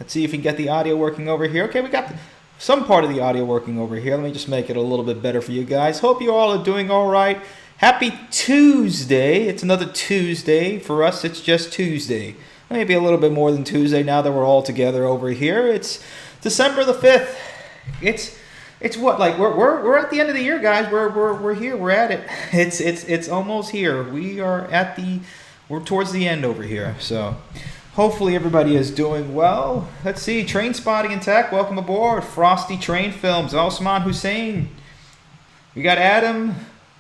Let's see if we can get the audio working over here. Okay, we got some part of the audio working over here. Let me just make it a little bit better for you guys. Hope you all are doing all right. Happy Tuesday. It's another Tuesday. For us, it's just Tuesday. Maybe a little bit more than Tuesday now that we're all together over here. It's December the 5th. It's what, like we're at the end of the year, guys. We're here. We're at it. It's almost here. We're towards the end over here. So hopefully everybody is doing well. Let's see. Train Spotting and Tech, welcome aboard. Frosty Train Films, Osman Hussein. We got Adam.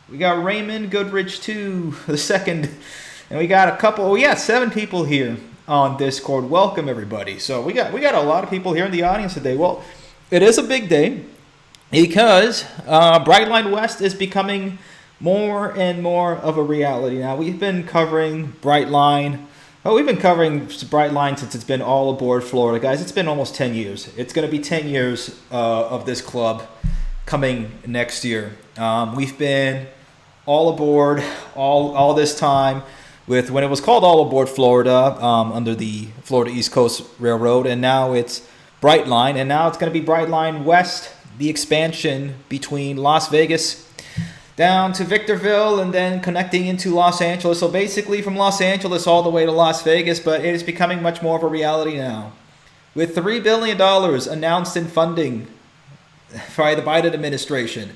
We got Raymond Goodrich too, the second. And we got a couple, 7 people here on Discord. Welcome everybody. So we got a lot of people here in the audience today. Well, it is a big day because Brightline West is becoming more and more of a reality now. We've been covering Brightline. We've been covering Brightline since it's been all aboard Florida, guys. It's been almost 10 years. It's going to be 10 years of this club coming next year. We've been all aboard all this time with when it was called All Aboard Florida under the Florida East Coast Railroad, and now it's Brightline, and now it's going to be Brightline West, the expansion between Las Vegas down to Victorville and then connecting into Los Angeles. So basically from Los Angeles all the way to Las Vegas, but it is becoming much more of a reality now. With $3 billion announced in funding by the Biden administration.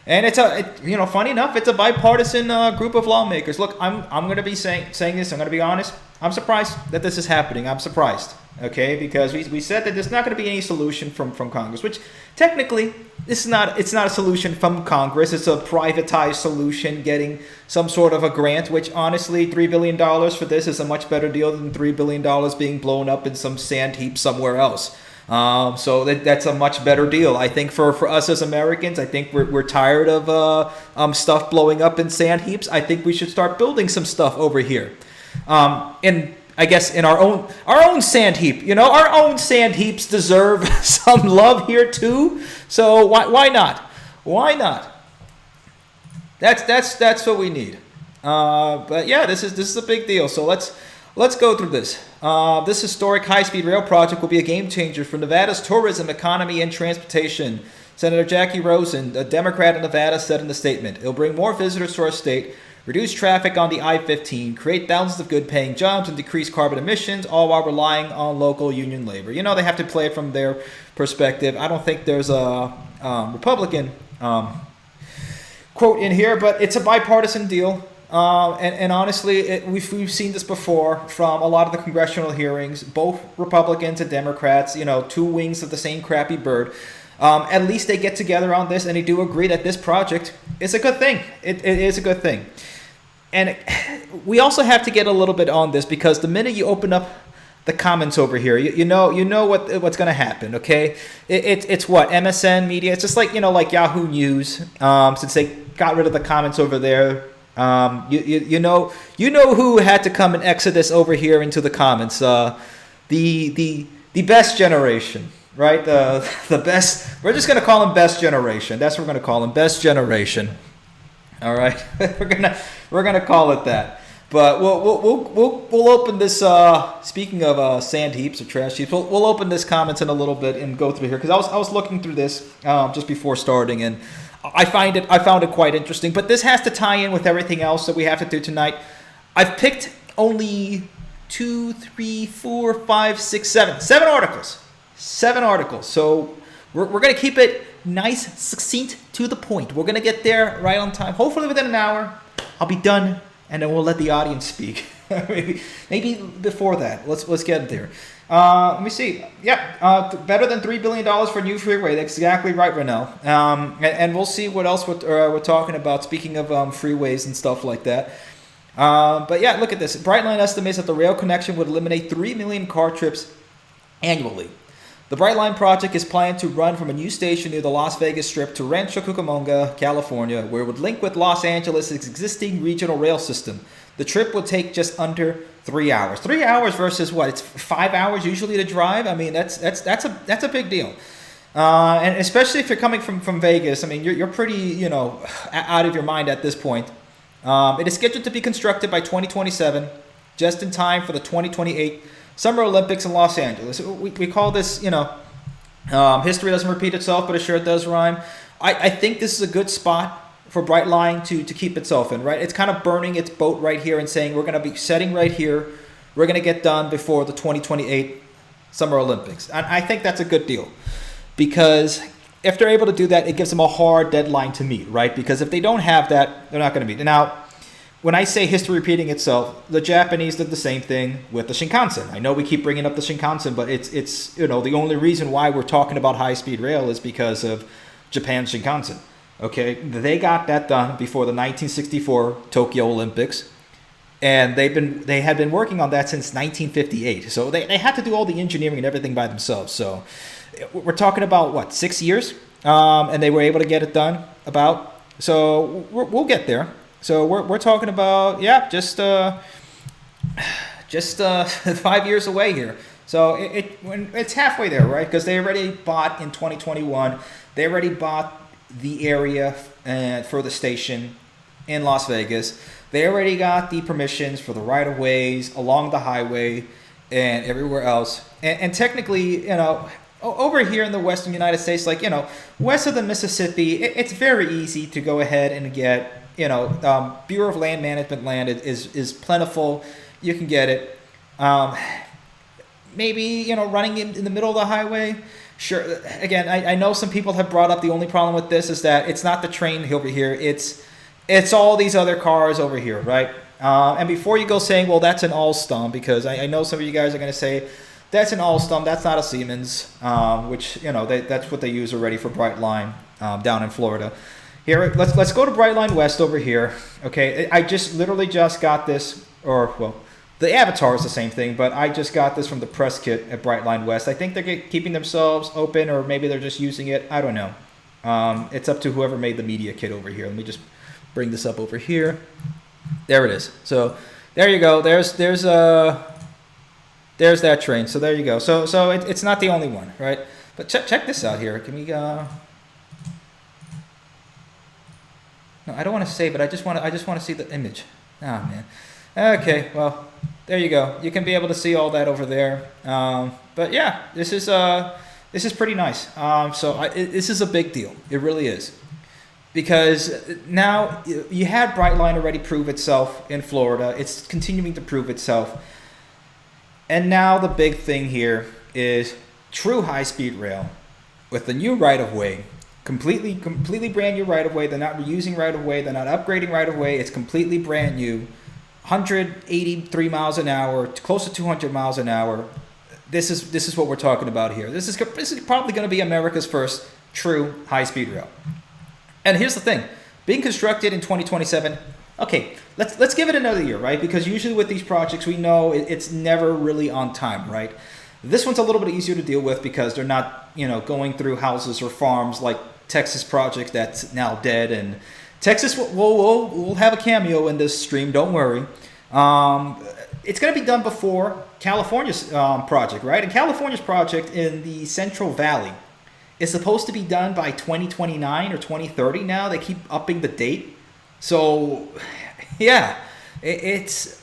And it's funny enough, it's a bipartisan group of lawmakers. Look, I'm going to be saying this. I'm going to be honest. I'm surprised that this is happening. I'm surprised, okay? Because we said that there's not going to be any solution from Congress, which technically it's not a solution from Congress. It's a privatized solution, getting some sort of a grant, which honestly, $3 billion for this is a much better deal than $3 billion being blown up in some sand heap somewhere else. So that's a much better deal. I think for us as Americans, I think we're tired of stuff blowing up in sand heaps. I think we should start building some stuff over here. And I guess in our own sand heap, our own sand heaps deserve some love here too. So why not? Why not? That's what we need. But yeah, this is a big deal. So let's go through this. This historic high-speed rail project will be a game changer for Nevada's tourism, economy, and transportation. Senator Jackie Rosen, a Democrat in Nevada, said in a statement, "It'll bring more visitors to our state, reduce traffic on the I-15, create thousands of good-paying jobs, and decrease carbon emissions, all while relying on local union labor." They have to play it from their perspective. I don't think there's a Republican quote in here, but it's a bipartisan deal. And honestly, we've seen this before from a lot of the congressional hearings, both Republicans and Democrats, two wings of the same crappy bird. At least they get together on this and they do agree that this project is a good thing. It is a good thing. And we also have to get a little bit on this because the minute you open up the comments over here, you know what's going to happen, okay? It's what, MSN Media? It's just like, like Yahoo News, since they got rid of the comments over there. You know who had to come in exodus over here into the comments. The best generation, right? The best. We're just gonna call him best generation. That's what we're gonna call him, best generation. All right, we're gonna call it that. But we'll open this. Speaking of sand heaps or trash heaps, we'll open this comments in a little bit and go through here because I was looking through this just before starting and. I found it quite interesting, but this has to tie in with everything else that we have to do tonight. I've picked only 2, 3, 4, 5, 6, 7 articles. 7 articles. So we're going to keep it nice, succinct, to the point. We're going to get there right on time. Hopefully within an hour, I'll be done, and then we'll let the audience speak. maybe before that. Let's get there. Let me see. Yeah, better than $3 billion for new freeway. That's exactly right, Renell. And we'll see what else we're talking about. Speaking of freeways and stuff like that. But yeah, look at this. Brightline estimates that the rail connection would eliminate 3 million car trips annually. The Brightline project is planned to run from a new station near the Las Vegas Strip to Rancho Cucamonga, California, where it would link with Los Angeles' existing regional rail system. The trip would take just under 3 hours. 3 hours versus what? It's 5 hours usually to drive. I mean, that's a big deal. And especially if you're coming from Vegas, I mean, you're pretty out of your mind at this point. It is scheduled to be constructed by 2027, just in time for the 2028 Summer Olympics in Los Angeles. We call this, history doesn't repeat itself, but it sure does rhyme. I think this is a good spot for Brightline to keep itself in, right? It's kind of burning its boat right here and saying we're going to be setting right here. We're going to get done before the 2028 Summer Olympics. And I think that's a good deal because if they're able to do that, it gives them a hard deadline to meet, right? Because if they don't have that, they're not going to meet. Now, when I say history repeating itself, the Japanese did the same thing with the Shinkansen. I know we keep bringing up the Shinkansen, but it's the only reason why we're talking about high-speed rail is because of Japan's Shinkansen. Okay, they got that done before the 1964 Tokyo Olympics, and they had been working on that since 1958. So they had to do all the engineering and everything by themselves. So we're talking about what, 6 years, and they were able to get it done about. So we'll get there. So we're talking about just 5 years away here. So it's halfway there, right? Because they already bought in 2021. They already bought the area for the station in Las Vegas. They already got the permissions for the right-of-ways along the highway and everywhere else. And technically, over here in the western United States, west of the Mississippi, it's very easy to go ahead and get, Bureau of Land Management land is plentiful. You can get it. Maybe, running in the middle of the highway. Sure. Again, I know some people have brought up the only problem with this is that it's not the train over here. It's all these other cars over here, right? And before you go saying, well, that's an Alstom, because I know some of you guys are going to say, that's an Alstom, that's not a Siemens, which, that's what they use already for Brightline down in Florida. Here, let's go to Brightline West over here. Okay, I literally just got this, the avatar is the same thing, but I just got this from the press kit at Brightline West. I think they're keeping themselves open, or maybe they're just using it. I don't know. It's up to whoever made the media kit over here. Let me just bring this up over here. There it is. So there you go. There's that train. So there you go. So it's not the only one, right? But check this out here. Can we go? No, I don't want to save it. I just want to see the image. Oh man. Okay, well, there you go. You can be able to see all that over there. But yeah, this is pretty nice. This is a big deal. It really is, because now you had Brightline already prove itself in Florida. It's continuing to prove itself, and now the big thing here is true high-speed rail with the new right-of-way. Completely brand new right-of-way. They're not reusing right-of-way. They're not upgrading right-of-way. It's completely brand new. 183 miles an hour, close to 200 miles an hour. This is what we're talking about here. This is probably going to be America's first true high-speed rail. And here's the thing: being constructed in 2027. Okay, let's give it another year, right? Because usually with these projects, we know it's never really on time, right? This one's a little bit easier to deal with because they're not, going through houses or farms like Texas project that's now dead. And Texas will have a cameo in this stream. Don't worry. It's going to be done before California's project, right? And California's project in the Central Valley is supposed to be done by 2029 or 2030 now. They keep upping the date. So, yeah, it's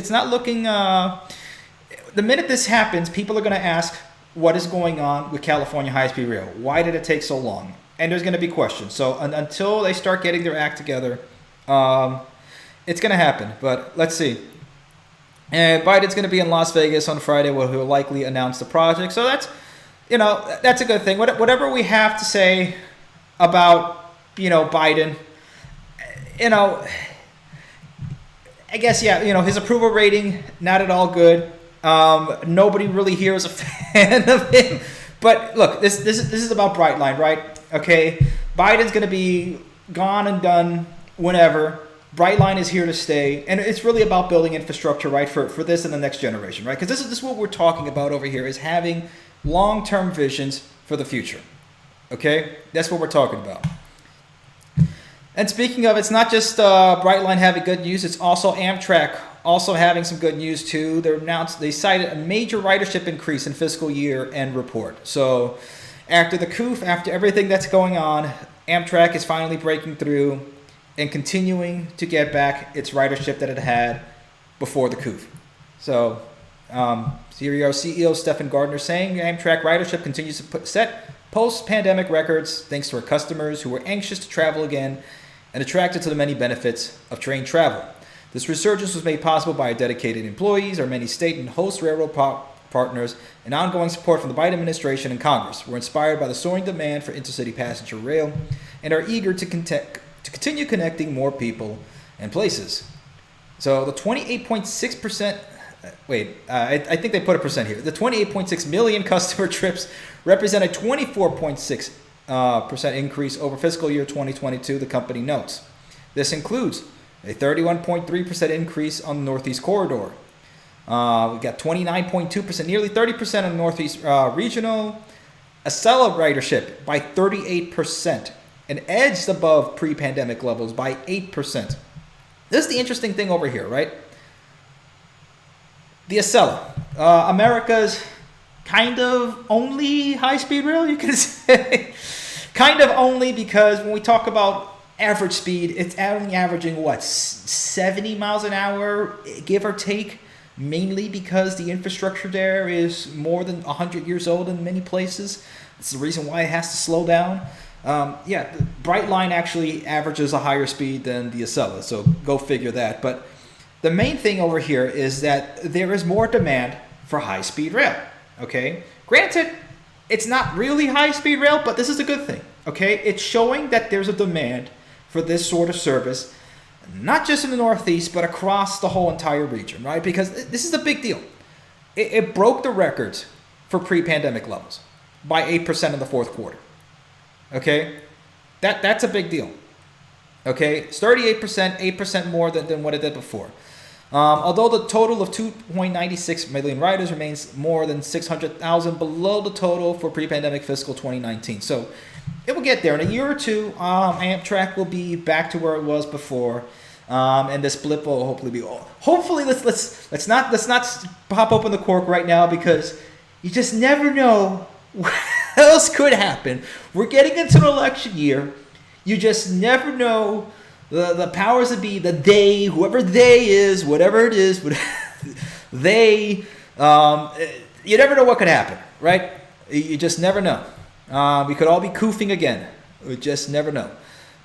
not looking... the minute this happens, people are going to ask, what is going on with California high-speed rail? Why did it take so long? And there's going to be questions. So until they start getting their act together, it's going to happen. But let's see. And Biden's going to be in Las Vegas on Friday, where he'll likely announce the project. So that's a good thing. Whatever we have to say about, Biden, I guess, his approval rating, not at all good. Nobody really here is a fan of him. But look, this is about Brightline, right? Okay, Biden's going to be gone and done whenever. Brightline is here to stay, and it's really about building infrastructure, right, for this and the next generation, right? Because this is what we're talking about over here, is having long-term visions for the future. Okay, that's what we're talking about. And speaking of, it's not just Brightline having good news; it's also Amtrak also having some good news too. They cited a major ridership increase in fiscal year end report. So after the coup, after everything that's going on, Amtrak is finally breaking through and continuing to get back its ridership that it had before the coup. So CEO Stephen Gardner saying Amtrak ridership continues to set post-pandemic records thanks to our customers who were anxious to travel again and attracted to the many benefits of train travel. This resurgence was made possible by our dedicated employees, our many state and host railroad partners, and ongoing support from the Biden administration and Congress. We're inspired by the soaring demand for intercity passenger rail and are eager to continue connecting more people and places. So the 28.6%, I think they put a percent here. The 28.6 million customer trips represent a 24.6% increase over fiscal year 2022, the company notes. This includes a 31.3% increase on the Northeast Corridor. We got 29.2%, nearly 30% on the Northeast Regional. Acela ridership by 38%, and edged above pre-pandemic levels by 8%. This is the interesting thing over here, right? The Acela, America's kind of only high-speed rail, you can say. Kind of only, because when we talk about average speed, it's only averaging, 70 miles an hour, give or take, mainly because the infrastructure there is more than 100 years old in many places. It's the reason why it has to slow down. The Brightline actually averages a higher speed than the Acela, so go figure that. But the main thing over here is that there is more demand for high-speed rail, okay? Granted, it's not really high-speed rail, but this is a good thing, okay? It's showing that there's a demand for this sort of service, not just in the Northeast, but across the whole entire region, right? Because this is a big deal. It broke the records for pre-pandemic levels by 8% in the fourth quarter, okay? That's a big deal, okay? It's 38%, 8% more than what it did before. Although the total of 2.96 million riders remains more than 600,000 below the total for pre-pandemic fiscal 2019. So it will get there. In a year or two, Amtrak will be back to where it was before, and this blip will hopefully be. Hopefully, let's not pop open the cork right now, because you just never know what else could happen. We're getting into an election year. You just never know. The powers that be, whoever they is, whatever it is, you never know what could happen, right? You just never know. We could all be koofing again. We just never know.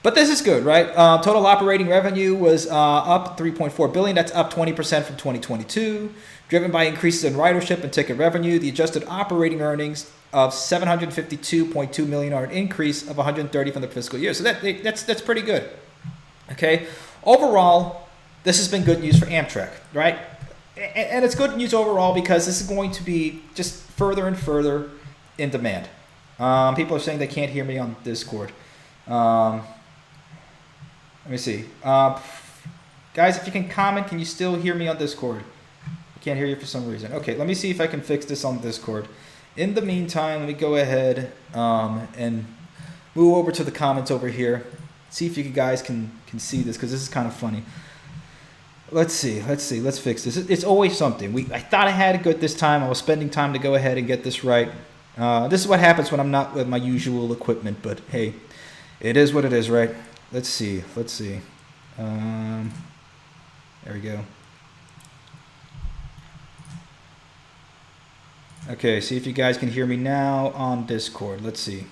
But this is good, right? Total operating revenue was up $3.4 billion. That's up 20% from 2022, driven by increases in ridership and ticket revenue. The adjusted operating earnings of $752.2 million are an increase of $130 from the fiscal year. So that's pretty good. Okay, overall, this has been good news for Amtrak, right? And it's good news overall because this is going to be just further and further in demand. People are saying they can't hear me on Discord. Let me see. Guys, if you can comment, can you still hear me on Discord? I can't hear you for some reason. Okay, let me see if I can fix this on Discord. In the meantime, let me go ahead and move over to the comments over here. See if you guys can see this, because this is kind of funny. Let's see. Let's fix this. It's always something. I thought I had it good this time. I was spending time to go ahead and get this right. This is what happens when I'm not with my usual equipment, but hey, it is what it is, right? Let's see. There we go. Okay, see if you guys can hear me now on Discord. Let's see.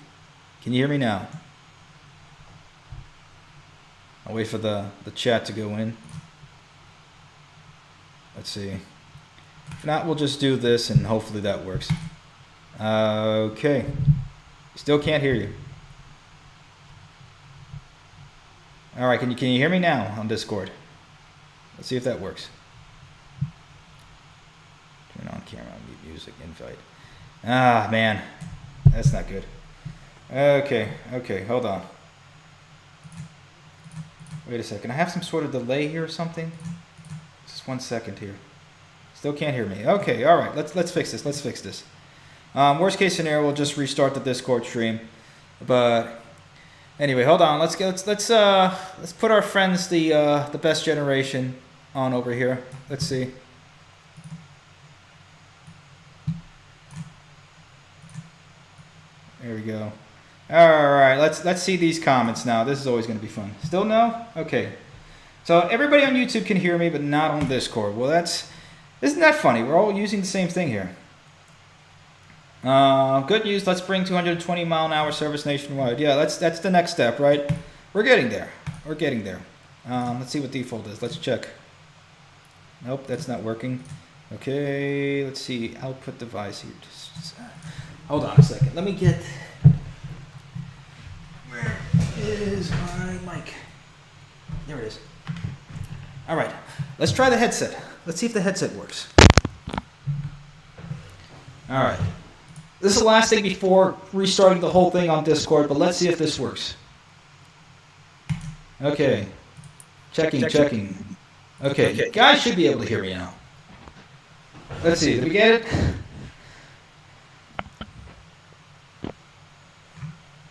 Can you hear me now? I'll wait for the chat to go in. Let's see. If not, we'll just do this and hopefully that works. Okay. Still can't hear you. All right, can you hear me now on Discord? Let's see if that works. Turn on camera, mute music, invite. Ah, man. That's not good. Okay, hold on. Wait a second. I have some sort of delay here or something. Just 1 second here. Still can't hear me. Okay, all right. Let's fix this. Worst case scenario, we'll just restart the Discord stream. But anyway, hold on. Let's put our friends, the best generation, on over here. Let's see. There we go. All right, let's see these comments now. This is always going to be fun. Still no? Okay. So everybody on YouTube can hear me, but not on Discord. Well, that's Isn't that funny? We're all using the same thing here. Good news. Let's bring 220 mile an hour service nationwide. Yeah, that's the next step, right? We're getting there. We're getting there. Let's see what default is. Let's check. Nope, that's not working. Okay, let's see. Output device here. Hold on a second. Let me get. Where is my mic? There it is. All right. Let's try the headset. Let's see if the headset works. All right. This is the last thing before restarting the whole thing on Discord, but let's see if this works. Okay. Checking. Okay. Guys should be able to hear me now. Let's see. Did we get it?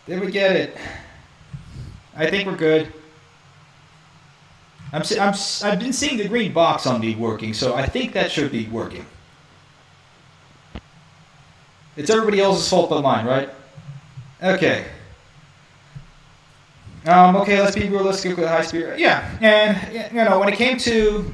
Did we get it? I think we're good. I've been seeing the green box on me working, so I think that should be working. It's everybody else's fault but mine, right? Okay. Okay, let's be realistic with high speed. Yeah, and when it came to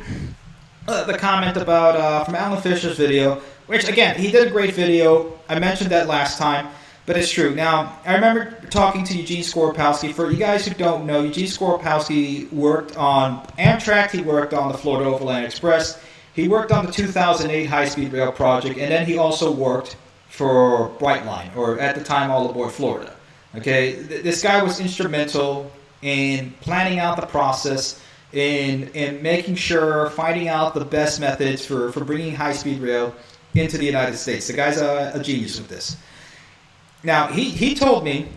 the comment about from Alan Fisher's video, which again he did a great video. I mentioned that last time, but it's true. Now I remember talking to Eugene Skoropowski. For you guys who don't know, Eugene Skoropowski worked on Amtrak. He worked on the Florida Overland Express. He worked on the 2008 high-speed rail project, and then he also worked for Brightline, or at the time All Aboard Florida. Okay, this guy was instrumental in planning out the process, in making sure, finding out the best methods for bringing high-speed rail into the United States. The guy's a genius with this. Now, he told me,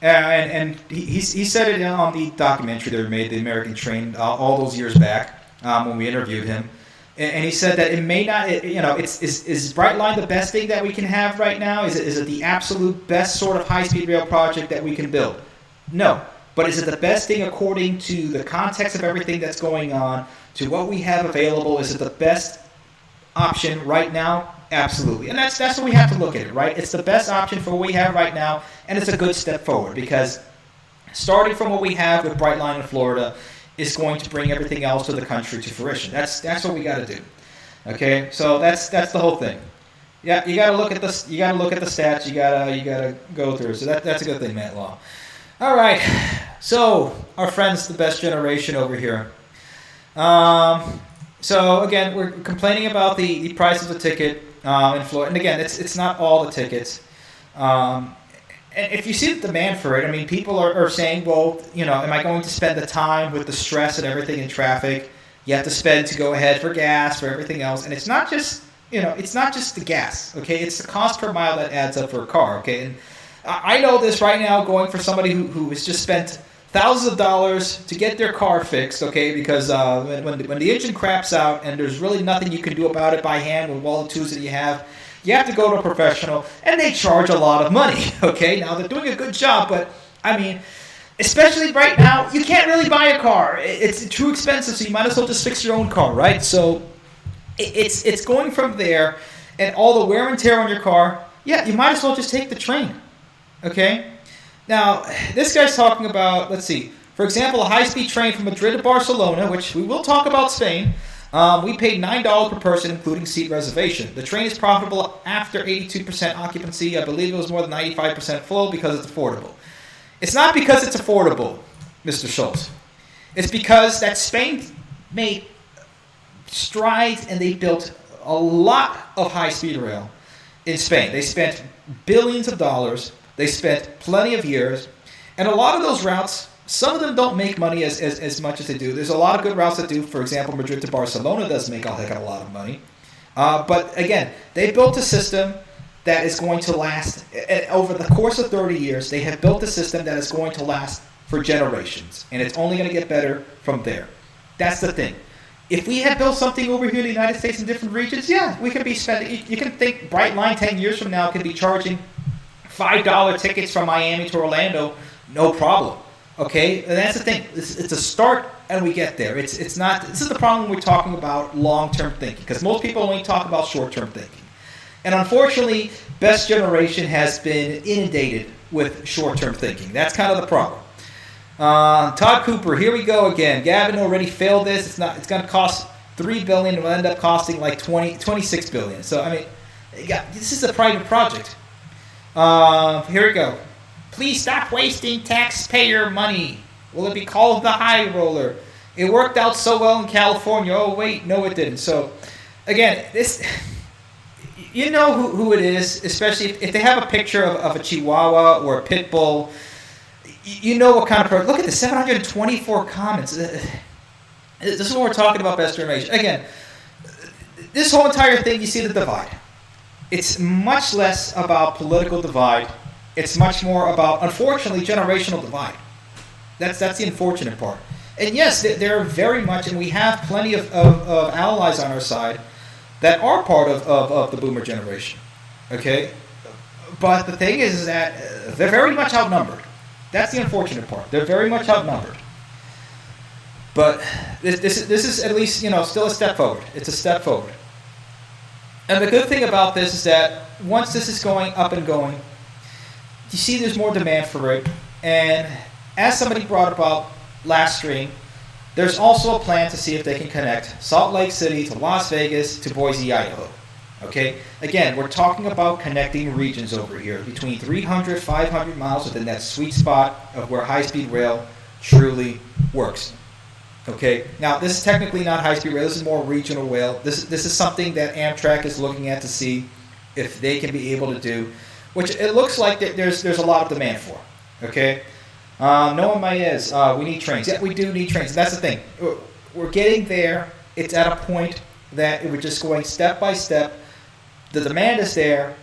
and he said it on the documentary that we made, The American Train, all those years back when we interviewed him. And he said that it may not, is Brightline the best thing that we can have right now? Is it the absolute best sort of high-speed rail project that we can build? No. But is it the best thing according to the context of everything that's going on, to what we have available? Is it the best option right now? Absolutely. And that's what we have to look at it, right? It's the best option for what we have right now, and it's a good step forward because starting from what we have with Brightline in Florida is going to bring everything else to the country to fruition. That's what we got to do. Okay, so that's the whole thing. Yeah, you got to look at the stats. You gotta go through. So that's a good thing, Matt Law. All right, so our friends, the best generation over here. So again, we're complaining about the price of the ticket in Florida, and again, it's not all the tickets. And if you see the demand for it, I mean, people are saying, well, am I going to spend the time with the stress and everything in traffic? You have to spend to go ahead for gas, for everything else. And it's not just, it's not just the gas, okay? It's the cost per mile that adds up for a car, okay? And I know this right now going for somebody who has just spent thousands of dollars to get their car fixed, okay? Because when the engine craps out and there's really nothing you can do about it by hand with all the tools that you have to go to a professional, and they charge a lot of money, okay? Now, they're doing a good job, but, I mean, especially right now, you can't really buy a car. It's too expensive, so you might as well just fix your own car, right? So it's going from there, and all the wear and tear on your car, yeah, you might as well just take the train, okay? Now, this guy's talking about, let's see, for example, a high-speed train from Madrid to Barcelona, which we will talk about Spain. We paid $9 per person, including seat reservation. The train is profitable after 82% occupancy. I believe it was more than 95% full because it's affordable. It's not because it's affordable, Mr. Schultz. It's because that Spain made strides and they built a lot of high-speed rail in Spain. They spent billions of dollars. They spent plenty of years. And a lot of those routes, some of them don't make money as much as they do. There's a lot of good routes that do. For example, Madrid to Barcelona does make a heck of a lot of money. But again, they built a system that is going to last over the course of 30 years. They have built a system that is going to last for generations, and it's only going to get better from there. That's the thing. If we had built something over here in the United States in different regions, yeah, we could be spending. You can think Brightline 10 years from now could be charging $5 tickets from Miami to Orlando, no problem. Okay, and that's the thing. It's a start, and we get there. It's not. This is the problem when we're talking about long-term thinking, because most people only talk about short-term thinking, and unfortunately, Best Generation has been inundated with short-term thinking. That's kind of the problem. Todd Cooper, here we go again. Gavin already failed this. It's going to cost $3 billion. It will end up costing like $26 billion. So I mean, this is a private project. Here we go. Please stop wasting taxpayer money. Will it be called the high roller? It worked out so well in California. Oh wait, no it didn't. So again, this, you know who it is, especially if they have a picture of a Chihuahua or a pit bull. You know what kind of product. Look at the 724 comments. This is what we're talking about, best information. Again, this whole entire thing, you see the divide. It's much less about political divide. It's much more about, unfortunately, generational divide. That's the unfortunate part. And yes, there are very much, and we have plenty of allies on our side that are part of the boomer generation. Okay? But the thing is that they're very much outnumbered. That's the unfortunate part. They're very much outnumbered. But this is at least, still a step forward. It's a step forward. And the good thing about this is that once this is going up and going, you see there's more demand for it. And as somebody brought about last stream, there's also a plan to see if they can connect Salt Lake City to Las Vegas to Boise, Idaho. Okay? Again, we're talking about connecting regions over here between 300, 500 miles within that sweet spot of where high-speed rail truly works. Okay? Now, this is technically not high-speed rail. This is more regional rail. This is something that Amtrak is looking at to see if they can be able to do, which it looks like that there's a lot of demand for. Okay? Noah Maez, we need trains. Yeah, we do need trains. That's the thing. We're getting there. It's at a point that we're just going step by step. The demand is there.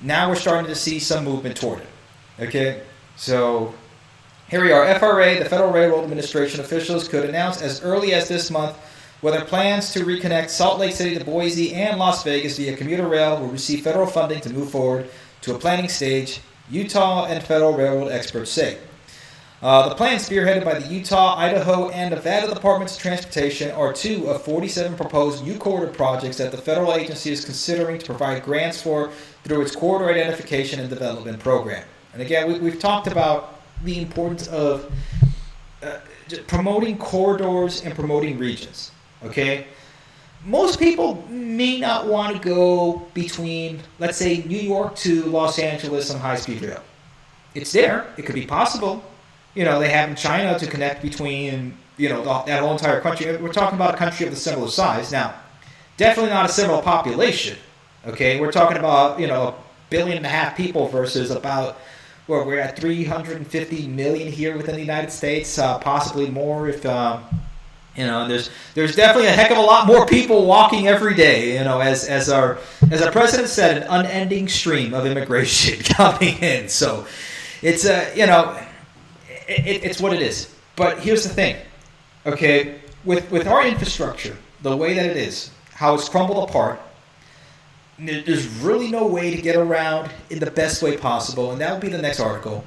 Now we're starting to see some movement toward it. Okay? So here we are. FRA, the Federal Railroad Administration officials could announce as early as this month whether plans to reconnect Salt Lake City to Boise and Las Vegas via commuter rail will receive federal funding to move forward to a planning stage, Utah and federal railroad experts say. The plan, spearheaded by the Utah, Idaho, and Nevada Departments of Transportation, are two of 47 proposed new corridor projects that the federal agency is considering to provide grants for through its Corridor Identification and Development Program. And again, we've talked about the importance of promoting corridors and promoting regions. Okay? Most people may not want to go between, let's say, New York to Los Angeles on high-speed rail. It's there. It could be possible. They have in China to connect between, that whole entire country. We're talking about a country of the similar size. Now, definitely not a similar population, okay? We're talking about, 1.5 billion people versus about, we're at 350 million here within the United States, possibly more if, there's definitely a heck of a lot more people walking every day, as our president said, an unending stream of immigration coming in. So it's, it's what it is. But here's the thing, okay? With our infrastructure, the way that it is, how it's crumbled apart, there's really no way to get around in the best way possible, and that will be the next article.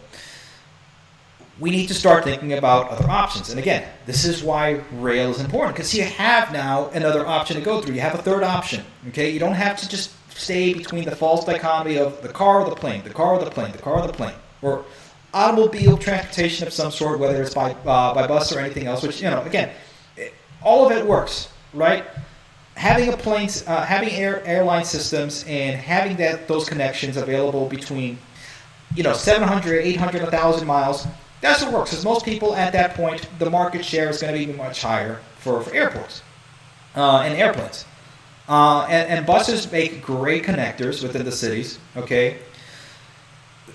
We need to start thinking about other options. And again, this is why rail is important, because you have now another option to go through. You have a third option, okay? You don't have to just stay between the false dichotomy of the car or the plane, the car or the plane, the car or the plane, or automobile transportation of some sort, whether it's by bus or anything else, which, again, all of it works, right? Having a plane, having airline systems and having those connections available between, 700, 800, 1,000 miles, that's what works. Because most people at that point, the market share is going to be much higher for airports and airplanes. And buses make great connectors within the cities, okay?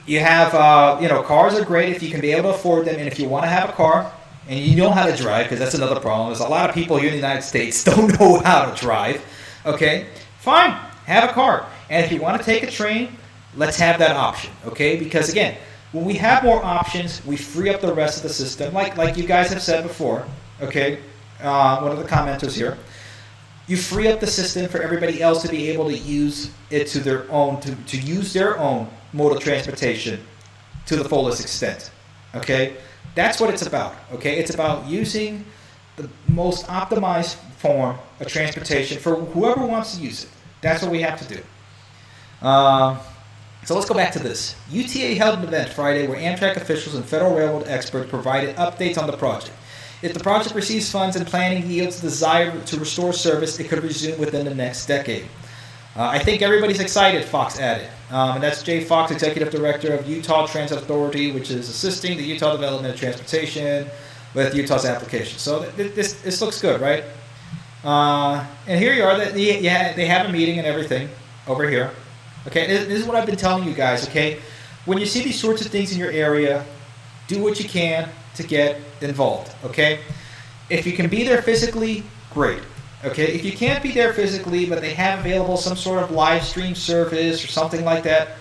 You have, cars are great if you can be able to afford them, and if you want to have a car and you know how to drive, because that's another problem. There's a lot of people here in the United States don't know how to drive, okay? Fine, have a car. And if you want to take a train, let's have that option, okay? Because again, when we have more options, we free up the rest of the system, like you guys have said before, okay? One of the commenters here. You free up the system for everybody else to be able to use it to their own, to use their own mode of transportation to the fullest extent, okay? That's what it's about, okay? It's about using the most optimized form of transportation for whoever wants to use it. That's what we have to do. So let's go back to this. UTA held an event Friday where Amtrak officials and Federal Railroad experts provided updates on the project. If the project receives funds and planning yields the desire to restore service, it could resume within the next decade. I think everybody's excited, Fox added. And that's Jay Fox, Executive Director of Utah Transit Authority, which is assisting the Utah Development of Transportation with Utah's application. So this looks good, right? And here you are. They have a meeting and everything over here. Okay, this is what I've been telling you guys, okay? When you see these sorts of things in your area, do what you can to get involved, okay? If you can be there physically, great. Okay, if you can't be there physically, but they have available some sort of live stream service or something like that,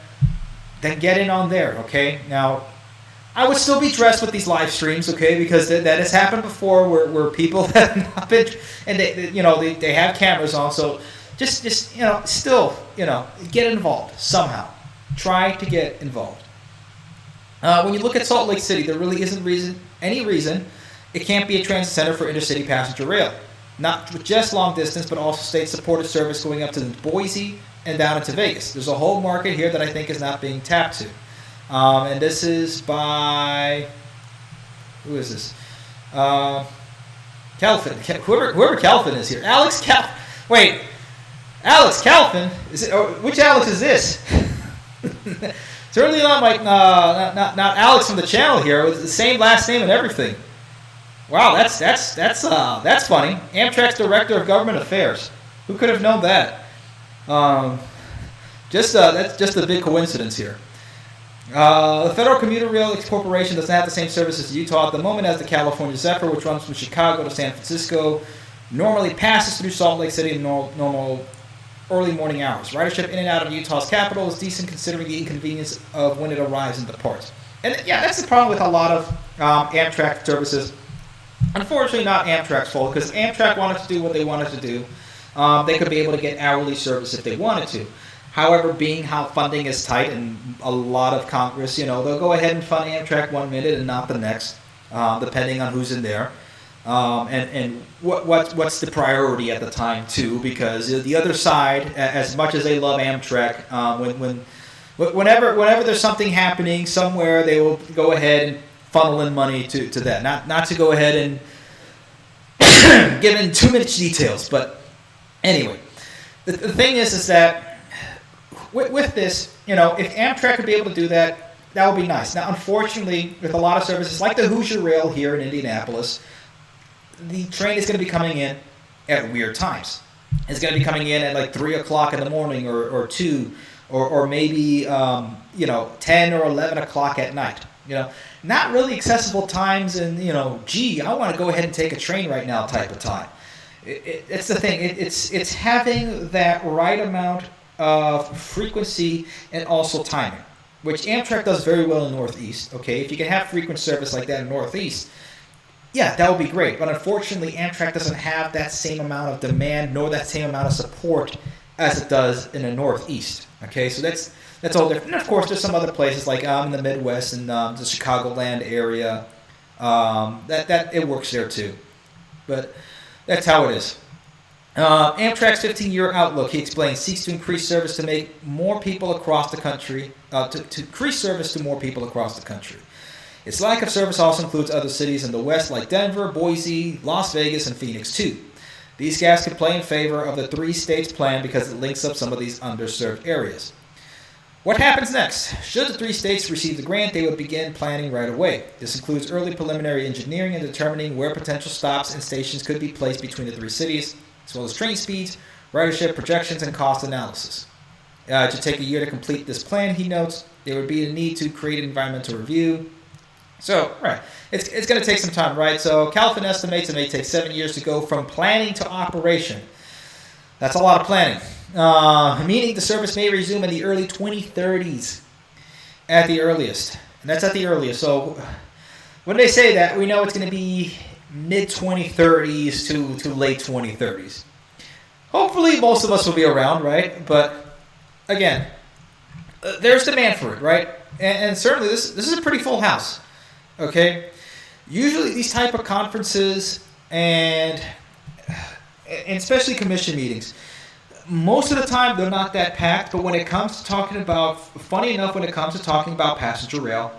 then get in on there, okay? Now, I would still be dressed with these live streams, okay, because that has happened before where people have not been, and they have cameras on, so just still, get involved somehow. Try to get involved. When you look at Salt Lake City, there really isn't any reason it can't be a transit center for intercity passenger rail. Not just long distance, but also state-supported service going up to Boise and down into Vegas. There's a whole market here that I think is not being tapped to. And this is by, who is this? Calvin. Whoever Calvin is here. Alex Calvin. Is it? Or which Alex is this? Certainly not not Alex from the channel here. It was the same last name and everything. Wow, that's funny. Amtrak's Director of Government Affairs. Who could have known that? That's just a big coincidence here. The Federal Commuter Rail Corporation doesn't have the same service as Utah at the moment as the California Zephyr, which runs from Chicago to San Francisco, normally passes through Salt Lake City in normal early morning hours. Ridership in and out of Utah's capital is decent considering the inconvenience of when it arrives and departs. And yeah, that's the problem with a lot of Amtrak services. Unfortunately, not Amtrak's fault, because Amtrak wanted to do what they wanted to do. They could be able to get hourly service if they wanted to. However, being how funding is tight and a lot of Congress, they'll go ahead and fund Amtrak 1 minute and not the next, depending on who's in there. And what's the priority at the time, too, because the other side, as much as they love Amtrak, whenever there's something happening somewhere, they will go ahead and funnel in money to that. Not to go ahead and give in too much details, but anyway, the thing is that with this, if Amtrak could be able to do that, that would be nice. Now, unfortunately, with a lot of services like the Hoosier Rail here in Indianapolis, the train is going to be coming in at weird times. It's going to be coming in at like 3 o'clock in the morning or 2 or maybe 10 or 11 o'clock at night. Not really accessible times and, I want to go ahead and take a train right now type of time. It's the thing. It's having that right amount of frequency and also timing, which Amtrak does very well in the Northeast. Okay, if you can have frequent service like that in the Northeast, yeah, that would be great. But unfortunately, Amtrak doesn't have that same amount of demand nor that same amount of support as it does in the Northeast. Okay, so that's all different. And of course, there's some other places like in the Midwest and the Chicagoland area that it works there too. But that's how it is. Amtrak's 15-year outlook, he explains, seeks to increase service to make more people across the country, to increase service to more people across the country. Its lack of service also includes other cities in the West like Denver, Boise, Las Vegas, and Phoenix too. These gaps could play in favor of the 3-states plan because it links up some of these underserved areas. What happens next? Should the 3 states receive the grant, they would begin planning right away. This includes early preliminary engineering and determining where potential stops and stations could be placed between the 3 cities, as well as train speeds, ridership projections, and cost analysis. It should take a year to complete this plan, he notes. There would be a need to create an environmental review. So, right, it's going to take some time, right? So, Calvin estimates it may take 7 years to go from planning to operation. That's a lot of planning. Meaning the service may resume in the early 2030s at the earliest. And that's at the earliest. So, when they say that, we know it's going to be mid-2030s to late 2030s. Hopefully, most of us will be around, right? But, again, there's demand for it, right? And certainly, this is a pretty full house. Okay, usually these type of conferences and especially commission meetings, most of the time they're not that packed. But when it comes to talking about, funny enough, when it comes to talking about passenger rail,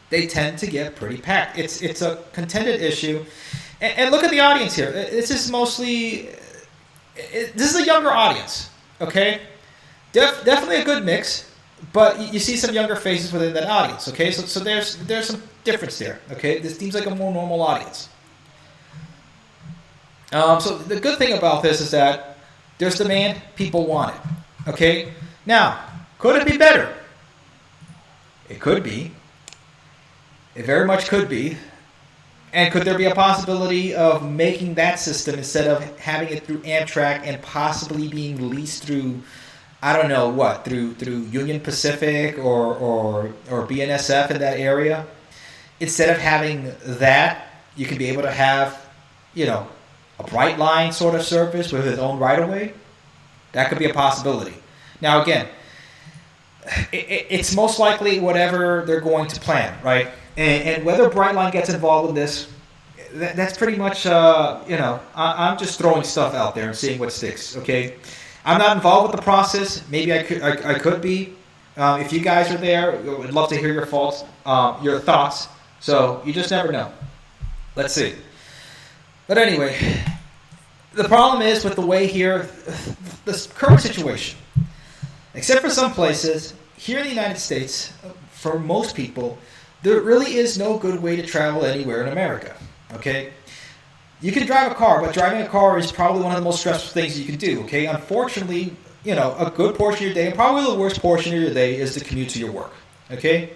they tend to get pretty packed. It's a contended issue, And look at the audience here. This is mostly, this is a younger audience, okay? Definitely a good mix, but you see some younger faces within that audience, okay? So there's some difference there, okay? This seems like a more normal audience. So the good thing about this is that there's demand, people want it, okay? Now, could it be better? It could be. It very much could be. And could there be a possibility of making that system instead of having it through Amtrak and possibly being leased through, I don't know what, through Union Pacific or BNSF in that area? Instead of having that, you can be able to have, a Brightline sort of service with its own right-of-way. That could be a possibility. Now, again, it's most likely whatever they're going to plan, right? And whether Brightline gets involved in this, that's pretty much, I'm just throwing stuff out there and seeing what sticks, okay? I'm not involved with the process. Maybe I could be. If you guys are there, I'd love to hear your thoughts. So you just never know. Let's see. But anyway, the problem is with the way here, this current situation, except for some places, here in the United States, for most people, there really is no good way to travel anywhere in America, okay? You can drive a car, but driving a car is probably one of the most stressful things you can do, okay? Unfortunately, a good portion of your day, and probably the worst portion of your day, is to commute to your work, okay?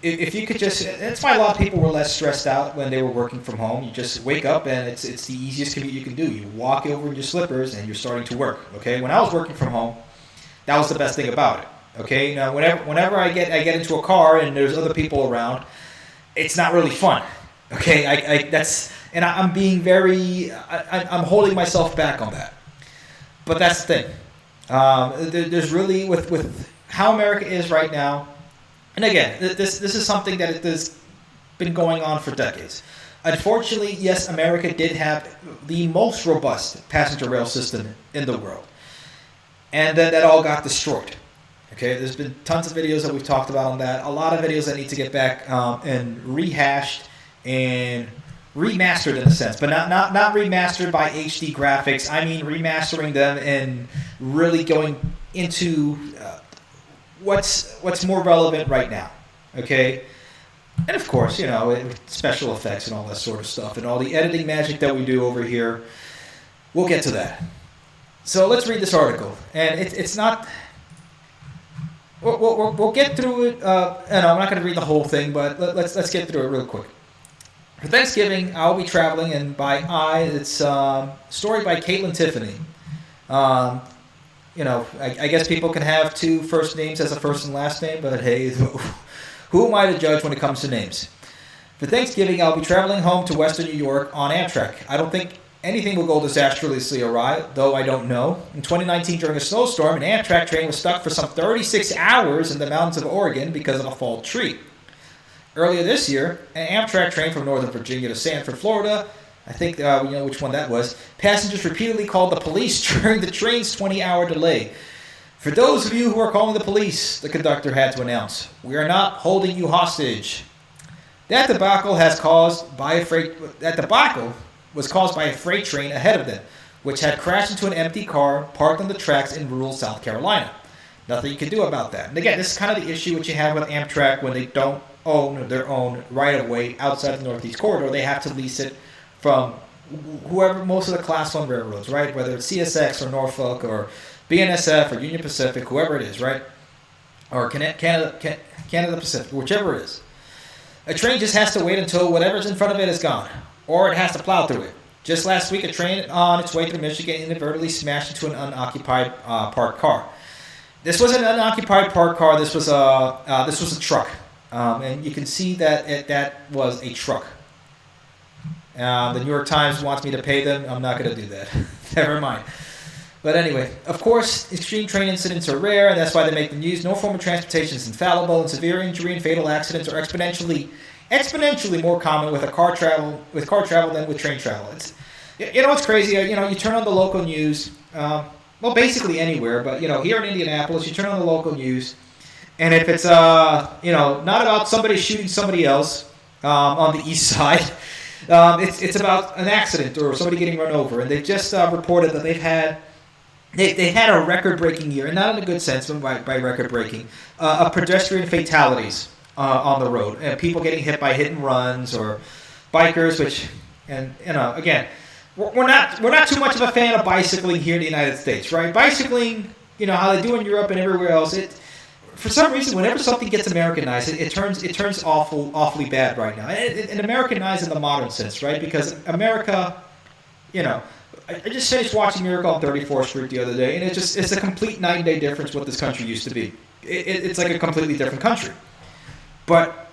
If you could just, that's why a lot of people were less stressed out when they were working from home. You just wake up and it's the easiest commute you can do. You walk over in your slippers and you're starting to work, okay? When I was working from home, that was the best thing about it. Okay, now whenever I get into a car and there's other people around, it's not really fun. Okay, I'm being I'm holding myself back on that. But that's the thing. There's really with how America is right now, and again, this is something that has been going on for decades. Unfortunately, yes, America did have the most robust passenger rail system in the world, and then that all got destroyed. Okay, there's been tons of videos that we've talked about on that. A lot of videos that need to get back and rehashed and remastered in a sense, but not remastered by HD graphics. I mean remastering them and really going into what's more relevant right now. Okay, and of course, special effects and all that sort of stuff and all the editing magic that we do over here. We'll get to that. So let's read this article, and it's not. We'll get through it, and I'm not going to read the whole thing, but let's get through it real quick. For Thanksgiving, I'll be traveling, and it's a story by Caitlin Tiffany. I guess people can have two first names as a first and last name, but hey, who am I to judge when it comes to names? For Thanksgiving, I'll be traveling home to Western New York on Amtrak. I don't think anything will go disastrously awry, though I don't know. In 2019, during a snowstorm, an Amtrak train was stuck for some 36 hours in the mountains of Oregon because of a fallen tree. Earlier this year, an Amtrak train from Northern Virginia to Sanford, Florida, I think we know which one that was, passengers repeatedly called the police during the train's 20-hour delay. For those of you who are calling the police, the conductor had to announce, we are not holding you hostage. That debacle was caused by a freight train ahead of them, which had crashed into an empty car parked on the tracks in rural South Carolina. Nothing you can do about that. And again, this is kind of the issue which you have with Amtrak when they don't own their own right-of-way outside the Northeast Corridor. They have to lease it from whoever, most of the Class 1 railroads, right? Whether it's CSX or Norfolk or BNSF or Union Pacific, whoever it is, right? Or Canada Pacific, whichever it is. A train just has to wait until whatever's in front of it is gone, or it has to plow through it. Just last week, a train on its way through Michigan inadvertently smashed into an unoccupied parked car. This wasn't an unoccupied parked car. This was a truck, and you can see that that was a truck. The New York Times wants me to pay them. I'm not going to do that. Never mind. But anyway, of course, extreme train incidents are rare, and that's why they make the news. No form of transportation is infallible, and severe injury and fatal accidents are exponentially more common with car travel than with train travel. It's crazy. You turn on the local news. Basically anywhere, but here in Indianapolis, you turn on the local news, and if it's not about somebody shooting somebody else on the east side, It's about an accident or somebody getting run over, and they've just reported that they had a record-breaking year, and not in a good sense, but by record-breaking, of pedestrian fatalities on the road, and people getting hit by hit and runs or bikers, which, and again, we're not too much of a fan of bicycling here in the United States, right? Bicycling, how they do in Europe and everywhere else, for some reason, whenever something gets Americanized, it turns awfully bad right now. And Americanized in the modern sense, right? Because America, I just finished watching Miracle on 34th Street the other day, and it's a complete night and day difference what this country used to be. It's like a completely different country. But,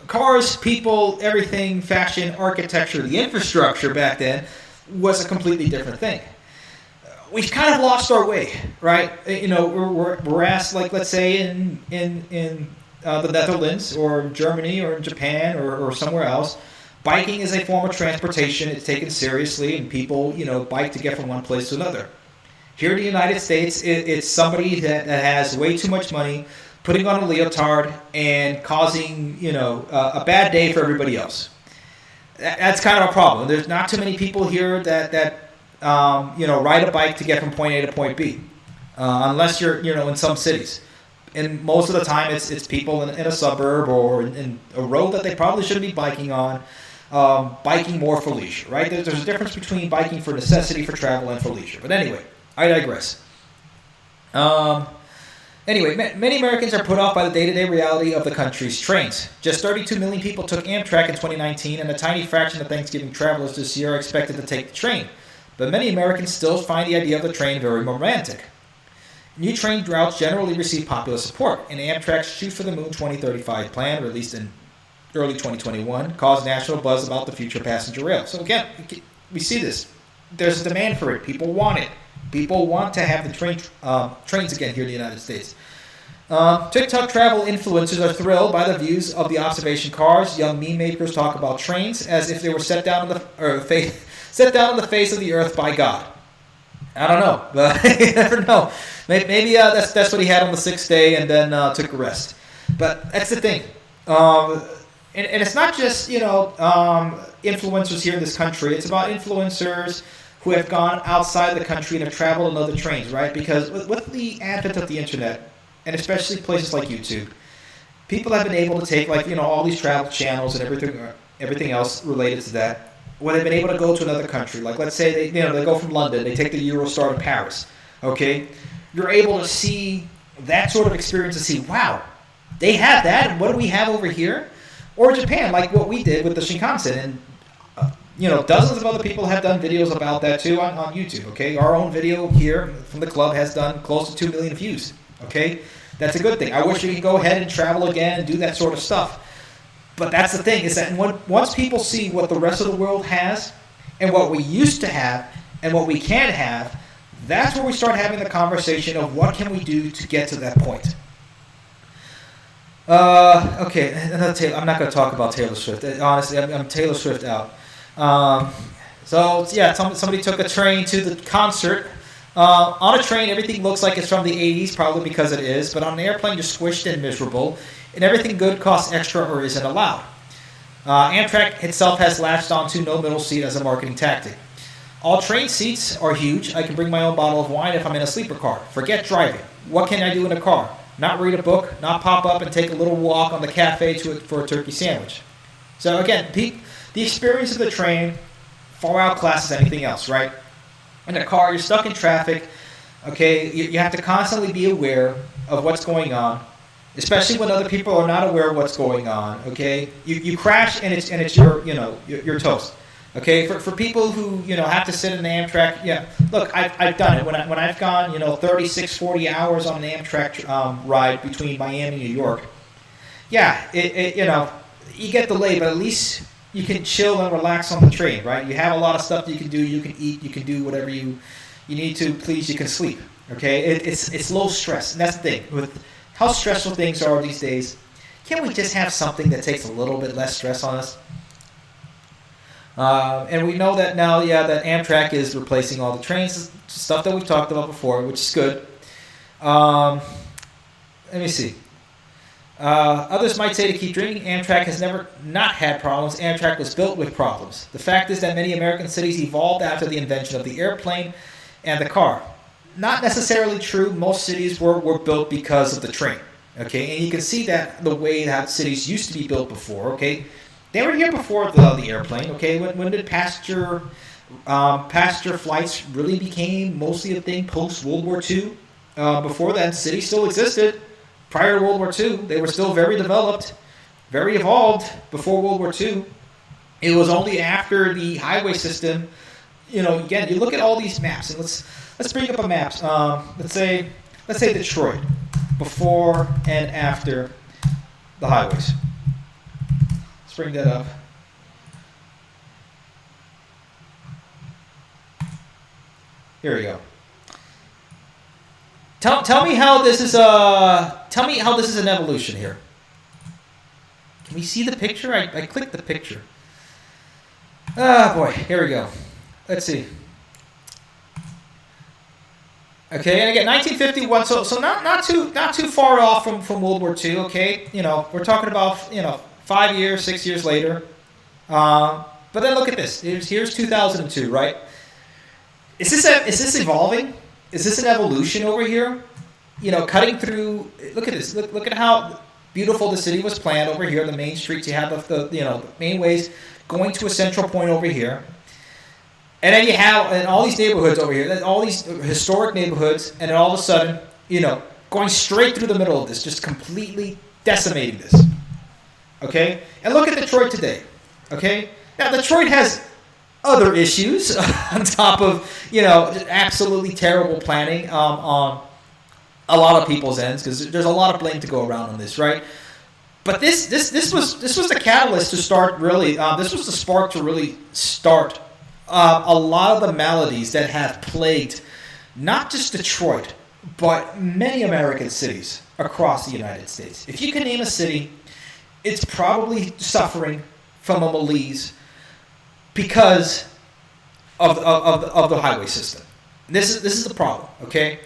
cars, people, everything, fashion, architecture, the infrastructure back then was a completely different thing. We've kind of lost our way, right? We're asked, like, let's say in the Netherlands or Germany or Japan or somewhere else, biking is a form of transportation. It's taken seriously, and people, bike to get from one place to another. Here in the United States, it's somebody that has way too much money, putting on a leotard and causing, a bad day for everybody else. That's kind of a problem. There's not too many people here that ride a bike to get from point A to point B, unless you're, in some cities. And most of the time, it's people in a suburb or in a road that they probably shouldn't be biking on, biking more for leisure, right? There's a difference between biking for necessity, for travel, and for leisure. But anyway, I digress. Many Americans are put off by the day-to-day reality of the country's trains. Just 32 million people took Amtrak in 2019, and a tiny fraction of Thanksgiving travelers this year are expected to take the train. But many Americans still find the idea of the train very romantic. New train routes generally receive popular support, and Amtrak's Shoot for the Moon 2035 plan, released in early 2021, caused national buzz about the future passenger rail. So again, we see this. There's a demand for it. People want it. People want to have the trains again here in the United States. TikTok travel influencers are thrilled by the views of the observation cars. Young meme makers talk about trains as if they were set down on the face of the earth by God. I don't know, but you never know. Maybe that's what he had on the sixth day and then took a rest. But that's the thing. And it's not just, influencers here in this country. It's about influencers who have gone outside the country and have traveled on other trains, right? Because with the advent of the internet, and especially places like YouTube, people have been able to take, all these travel channels and everything else related to that, where they've been able to go to another country. Like, let's say they go from London, they take the Eurostar to Paris, okay? You're able to see that sort of experience and see, wow, they have that, and what do we have over here? Or Japan, like what we did with the Shinkansen, and dozens of other people have done videos about that too on YouTube, okay? Our own video here from the club has done close to 2 million views, okay? That's a good thing. I wish we could go ahead and travel again and do that sort of stuff. But that's the thing, is that once people see what the rest of the world has and what we used to have and what we can have, that's where we start having the conversation of what can we do to get to that point. Okay, I'm not going to talk about Taylor Swift. Honestly, I'm Taylor Swift out. Somebody took a train to the concert. On a train, everything looks like it's from the 80s, probably because it is, but on an airplane, you're squished and miserable, and everything good costs extra or isn't allowed. Amtrak itself has latched onto no middle seat as a marketing tactic. All train seats are huge. I can bring my own bottle of wine if I'm in a sleeper car. Forget driving. What can I do in a car? Not read a book, not pop up and take a little walk on the cafe for a turkey sandwich. So again, the experience of the train far outclasses anything else, right? In a car, you're stuck in traffic. Okay, you have to constantly be aware of what's going on, especially when other people are not aware of what's going on. Okay, you crash and it's your toast. Okay, for people who have to sit in the Amtrak, yeah. Look, I've done it when I've gone 36, 40 hours on an Amtrak ride between Miami and New York. Yeah, you get delayed, but at least you can chill and relax on the train, right? You have a lot of stuff you can do. You can eat. You can do whatever you need to. Please, you can sleep. Okay, it's low stress, and that's the thing with how stressful things are these days. Can't we just have something that takes a little bit less stress on us? And we know that now, that Amtrak is replacing all the trains, stuff that we've talked about before, which is good. Let me see. Others might say to keep dreaming. Amtrak has never not had problems. Amtrak was built with problems. The fact is that many American cities evolved after the invention of the airplane and the car. Not necessarily true. Most cities were built because of the train. Okay, and you can see that the way that cities used to be built before. Okay, they were here before the airplane. Okay, when did passenger flights really became mostly a thing? Post World War II. Before that, cities still existed. Prior to World War II, they were still very developed, very evolved before World War II. It was only after the highway system, again, you look at all these maps, and let's bring up a map. Let's say Detroit, before and after the highways. Let's bring that up. Here we go. Tell me how this is an evolution here. Can we see the picture? I clicked the picture. Ah, boy, here we go. Let's see. Okay, and again, 1951. So not too far off from World War II. Okay, we're talking about 5 years, 6 years later. But then look at this. Here's 2002, right? Is this evolving? Is this an evolution over here? Cutting through. Look at this. Look at how beautiful the city was planned over here. The main streets. You have the main ways going to a central point over here, and then you have all these neighborhoods over here. All these historic neighborhoods, and then all of a sudden, going straight through the middle of this, just completely decimating this. Okay, and look at Detroit today. Okay, now Detroit has other issues on top of just absolutely terrible planning on a lot of people's ends, because there's a lot of blame to go around on this, right? But this was the catalyst to start really. This was the spark to really start a lot of the maladies that have plagued not just Detroit, but many American cities across the United States. If you can name a city, it's probably suffering from a malaise because of the highway system. This is the problem, okay?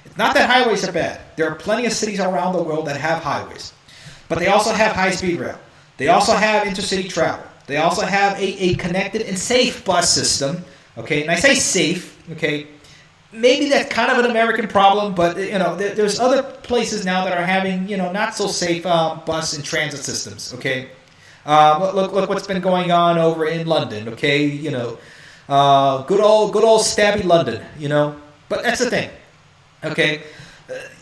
It's not that highways are bad. There are plenty of cities around the world that have highways. But they also have high-speed rail. They also have intercity travel. They also have a connected and safe bus system, okay? And I say safe, okay? Maybe that's kind of an American problem, but, there's other places now that are having, not so safe bus and transit systems, okay? Look what's been going on over in London, okay? Good old stabby London, But that's the thing, okay?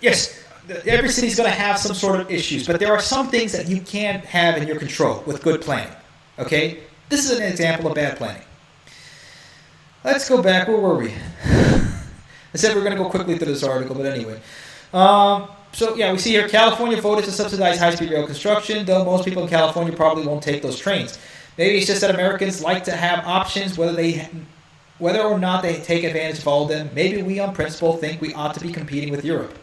Yes, every city's going to have some sort of issues, but there are some things that you can have in your control with good planning, okay? This is an example of bad planning. Let's go back. Where were we? I said we're going to go quickly through this article, but anyway. So, we see here California voted to subsidize high-speed rail construction, though most people in California probably won't take those trains. Maybe it's just that Americans like to have options, whether or not they take advantage of all of them. Maybe we, on principle, think we ought to be competing with Europe.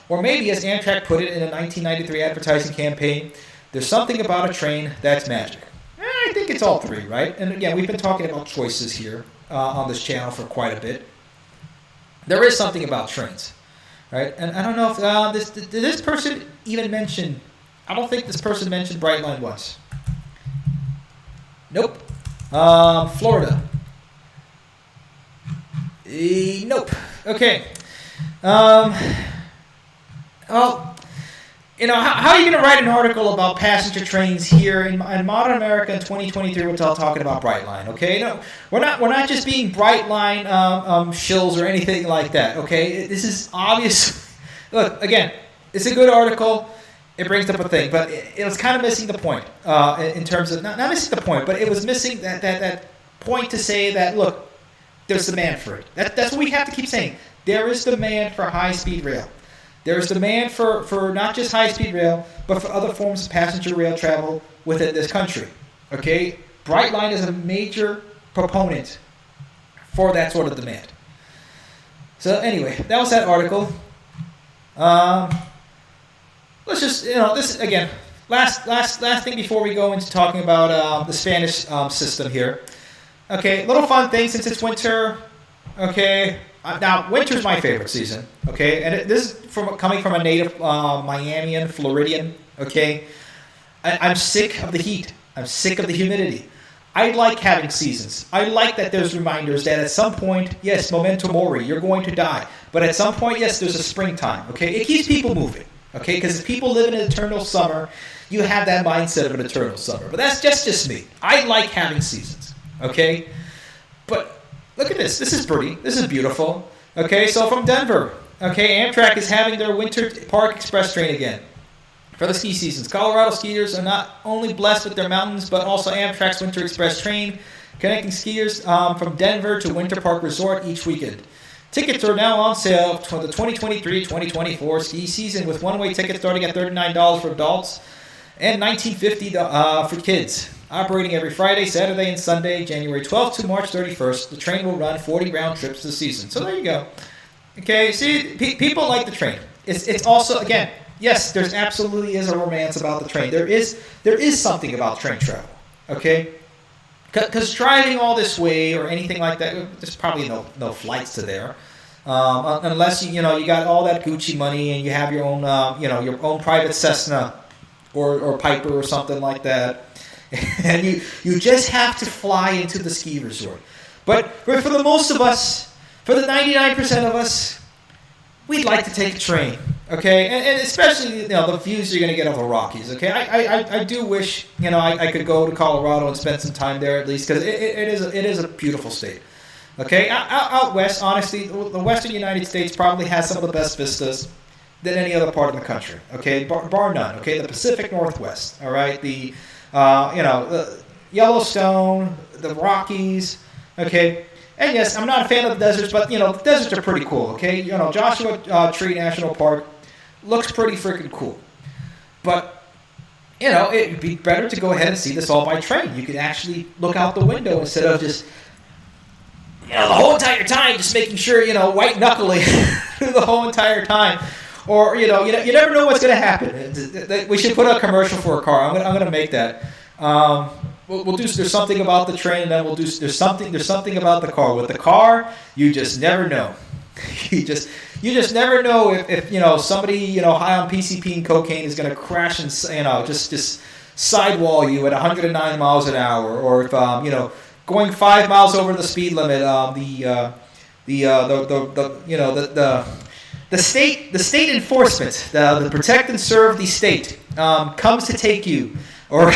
Or maybe, as Amtrak put it in a 1993 advertising campaign, there's something about a train that's magic. I think it's all three, right? And again, we've been talking about choices here on this channel for quite a bit. There is something about trains, right? And I don't know if did this person even mention. I don't think this person mentioned Brightline West. Nope. Florida. Nope. Okay. Well, how are you going to write an article about passenger trains here in modern America in 2023 without talking about Brightline? Okay, no, we're not just being Brightline shills or anything like that. Okay, this is obvious. Look, again, it's a good article. It brings up a thing, but it was kind of missing the point in terms of not missing the point, but it was missing that point to say that look, there's demand for it. That's what we have to keep saying. There is demand for high-speed rail. There is demand for not just high-speed rail, but for other forms of passenger rail travel within this country. Okay? Brightline is a major proponent for that sort of demand. So anyway, that was that article. Let's just, this, again, last thing before we go into talking about the Spanish system here. Okay, little fun thing since it's winter. Okay. Now, winter's my favorite season, okay? And this is coming from a native Miamian, Floridian, Okay, I'm sick of the heat. I'm sick of the humidity. I like having seasons. I like that there's reminders that at some point, yes, memento mori, you're going to die. But at some point, yes, there's a springtime. Okay, it keeps people moving. Okay, because if people live in an eternal summer, you have that mindset of an eternal summer. But that's just me. I like having seasons. Okay, but look at this. This is pretty. This is beautiful. Okay, so from Denver, okay, Amtrak is having their Winter Park Express train again for the ski seasons. Colorado skiers are not only blessed with their mountains, but also Amtrak's Winter Express train, connecting skiers from Denver to Winter Park Resort each weekend. Tickets are now on sale for the 2023-2024 ski season, with one-way tickets starting at $39 for adults and $19.50 for kids. Operating every Friday, Saturday, and Sunday, January 12th to March 31st, the train will run 40 round trips this season. So there you go. Okay, see, people like the train. It's also, again, yes, there's absolutely is a romance about the train. There is something about train travel, okay? Because driving all this way or anything like that, there's probably no flights to there, unless you got all that Gucci money and you have your own your own private Cessna or Piper or something like that, and you just have to fly into the ski resort. But for the most of us, for the 99% of us, we'd like to take a train, okay? And especially, the views you're going to get of the Rockies, okay? I do wish, I could go to Colorado and spend some time there at least, because it is a beautiful state, okay? Out west, honestly, the western United States probably has some of the best vistas than any other part of the country, okay? Bar none, okay? The Pacific Northwest, all right? The Yellowstone, the Rockies, okay? And yes, I'm not a fan of the deserts, but the deserts are pretty cool. Okay, Joshua Tree National Park looks pretty freaking cool. But it'd be better to go ahead and see this all by train. You could actually look out the window instead of just the whole entire time just making sure white knuckling through the whole entire time. Or you never know what's going to happen. We should put a commercial for a car. I'm gonna make that. We'll do. There's something about the train, and then we'll do. There's something about the car. With the car, you just never know. you just never know if somebody high on PCP and cocaine is going to crash and just sidewall you at 109 miles an hour, or if going 5 miles over the speed limit. The state enforcement, the protect and serve the state, comes to take you, or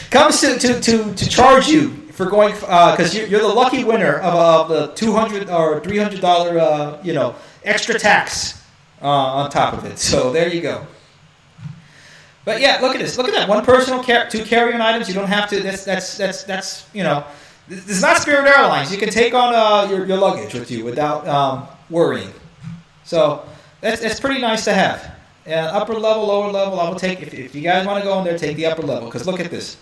comes to charge you for going, because you're the lucky winner of the $200 or $300 extra tax on top of it. So there you go. But yeah, look at this. Look at that. One personal two carry-on items. You don't have to. That's This is not Spirit Airlines. You can take on your luggage with you without worrying. So that's pretty nice to have. Upper level, lower level. I will take, if you guys want to go in there, take the upper level. Because look at this.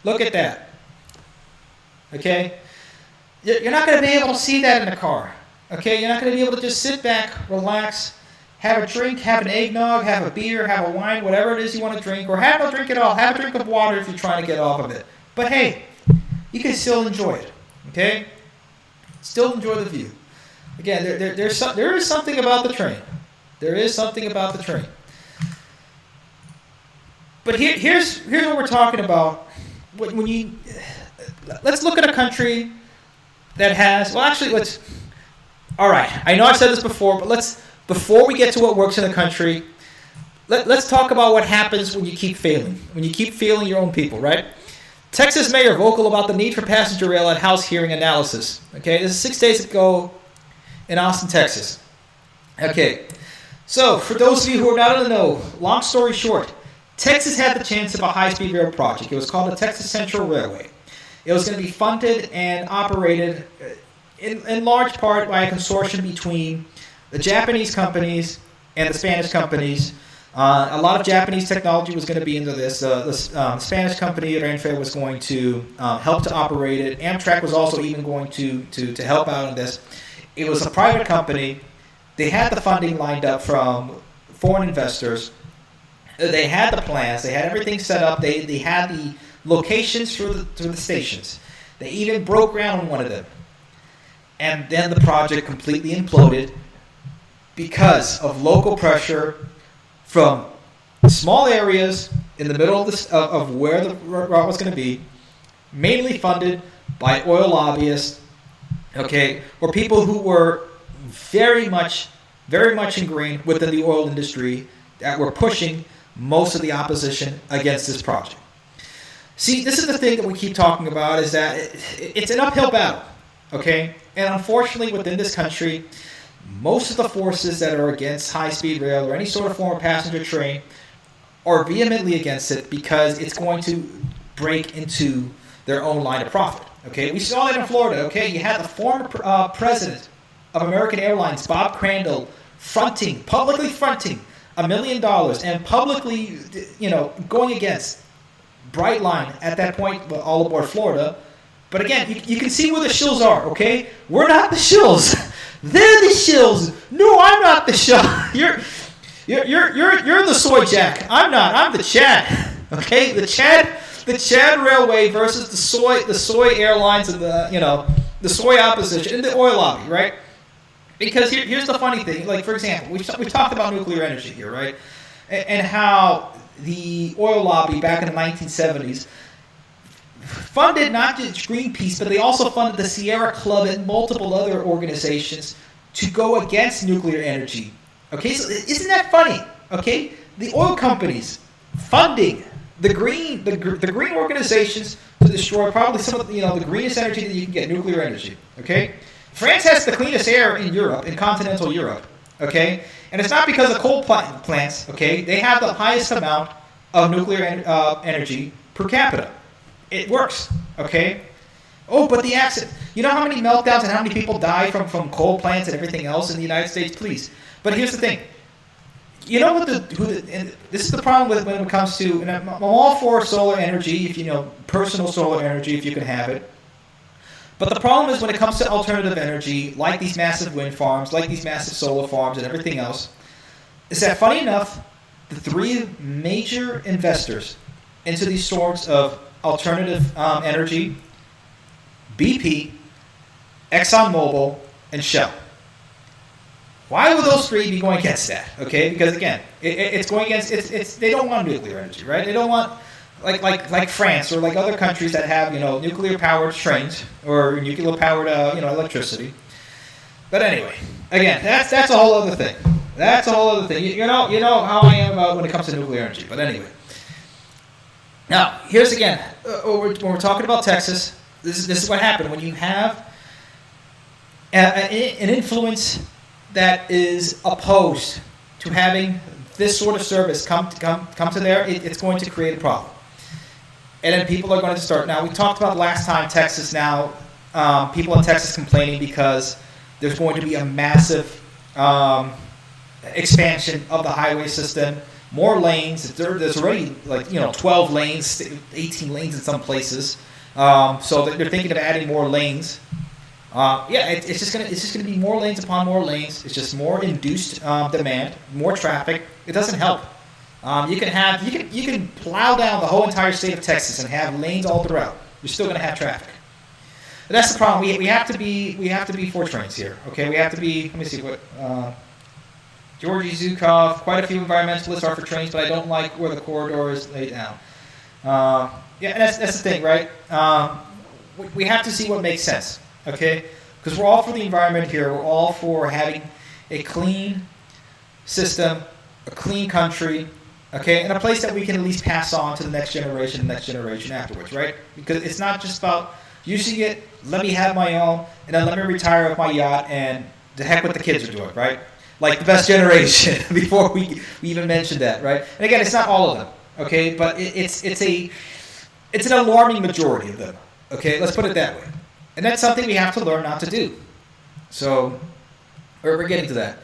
Look at that. Okay? You're not going to be able to see that in the car. Okay? You're not going to be able to just sit back, relax, have a drink, have an eggnog, have a beer, have a wine, whatever it is you want to drink, or have no drink at all. Have a drink of water if you're trying to get off of it. But hey, you can still enjoy it. Okay? Still enjoy the view. Again, there is something about the train. There is something about the train. But here's what we're talking about. Let's look at a country that has, all right, I know I've said this before, but before we get to what works in the country, let's talk about what happens when you keep failing. When you keep failing your own people, right? Texas mayor vocal about the need for passenger rail at House hearing analysis. Okay, this is 6 days ago in Austin, Texas. Okay, so for those of you who are not in the know, long story short, Texas had the chance of a high-speed rail project. It was called the Texas Central Railway. It was going to be funded and operated in large part by a consortium between the Japanese companies and the Spanish companies. A lot of Japanese technology was going to be into this. The Spanish company, Renfe, was going to help to operate it. Amtrak was also even going to help out in this. It was a private company. They had the funding lined up from foreign investors. They had the plans. They had everything set up. They had the locations for the stations. They even broke ground on one of them. And then the project completely imploded because of local pressure from small areas in the middle of where the route was going to be, mainly funded by oil lobbyists, okay, or people who were very much ingrained within the oil industry that were pushing most of the opposition against this project. See, this is the thing that we keep talking about, is that it's an uphill battle, okay? And unfortunately, within this country, most of the forces that are against high-speed rail or any sort of form of passenger train are vehemently against it because it's going to break into their own line of profit, okay? We saw that in Florida, okay? You had the former president of American Airlines, Bob Crandall, publicly fronting $1 million and publicly, going against Brightline at that point, all aboard Florida. But again, you can see where the shills are, okay? We're not the shills. They're the shills. No, I'm not the shill. You're the soy jack. I'm not. I'm the Chad. Okay? The Chad Railway versus the soy airlines and the soy opposition and the oil lobby, right? Because here's the funny thing. Like, for example, we talked about nuclear energy here, right? And how the oil lobby back in the 1970s funded not just Greenpeace, but they also funded the Sierra Club and multiple other organizations to go against nuclear energy. Okay, so isn't that funny? Okay, the oil companies funding the green organizations to destroy probably some of the greenest energy that you can get, nuclear energy. Okay, France has the cleanest air in Europe, in continental Europe. Okay, and it's not because of coal plants. Okay, they have the highest amount of nuclear energy per capita. It works, okay? Oh, but the accident. You know how many meltdowns and how many people die from coal plants and everything else in the United States? Please. But here's the thing. You know and this is the problem when it comes to, and I'm all for solar energy, personal solar energy, if you can have it. But the problem is when it comes to alternative energy, like these massive wind farms, like these massive solar farms and everything else, is that funny enough, the three major investors into these sorts of alternative energy, BP, ExxonMobil, and Shell. Why would those three be going against that? Okay, because again, it's going against they don't want nuclear energy, right? They don't want like France or like other countries that have nuclear powered trains or nuclear powered electricity. But anyway, again, that's a whole other thing. That's a whole other thing. You know how I am about when it comes to nuclear energy. But anyway. Now, here's again, when we're talking about Texas, this is what happened. When you have an influence that is opposed to having this sort of service come to there, it's going to create a problem. And then people are going to start. Now, we talked about last time Texas now, people in Texas complaining because there's going to be a massive expansion of the highway system. More lanes. There's already 12 lanes, 18 lanes in some places. So they're thinking of adding more lanes. It's just gonna be more lanes upon more lanes. It's just more induced demand, more traffic. It doesn't help. You can plow down the whole entire state of Texas and have lanes all throughout. You're still gonna have traffic. But that's the problem. We have to be for trains here. Okay, we have to be. Let me see what. Georgy Zukov, quite a few environmentalists are for trains, but I don't like where the corridor is laid down. And that's the thing, right? We have to see what makes sense, okay? Because we're all for the environment here. We're all for having a clean system, a clean country, okay? And a place that we can at least pass on to the next generation afterwards, right? Because it's not just about using it, let me have my own, and then let me retire with my yacht, and the heck what the kids are doing, right? Like the best generation, before we even mentioned that, right? And again, it's not all of them, okay? But it's an alarming majority of them, okay? Let's put it that way. And that's something we have to learn not to do. So we're getting to that.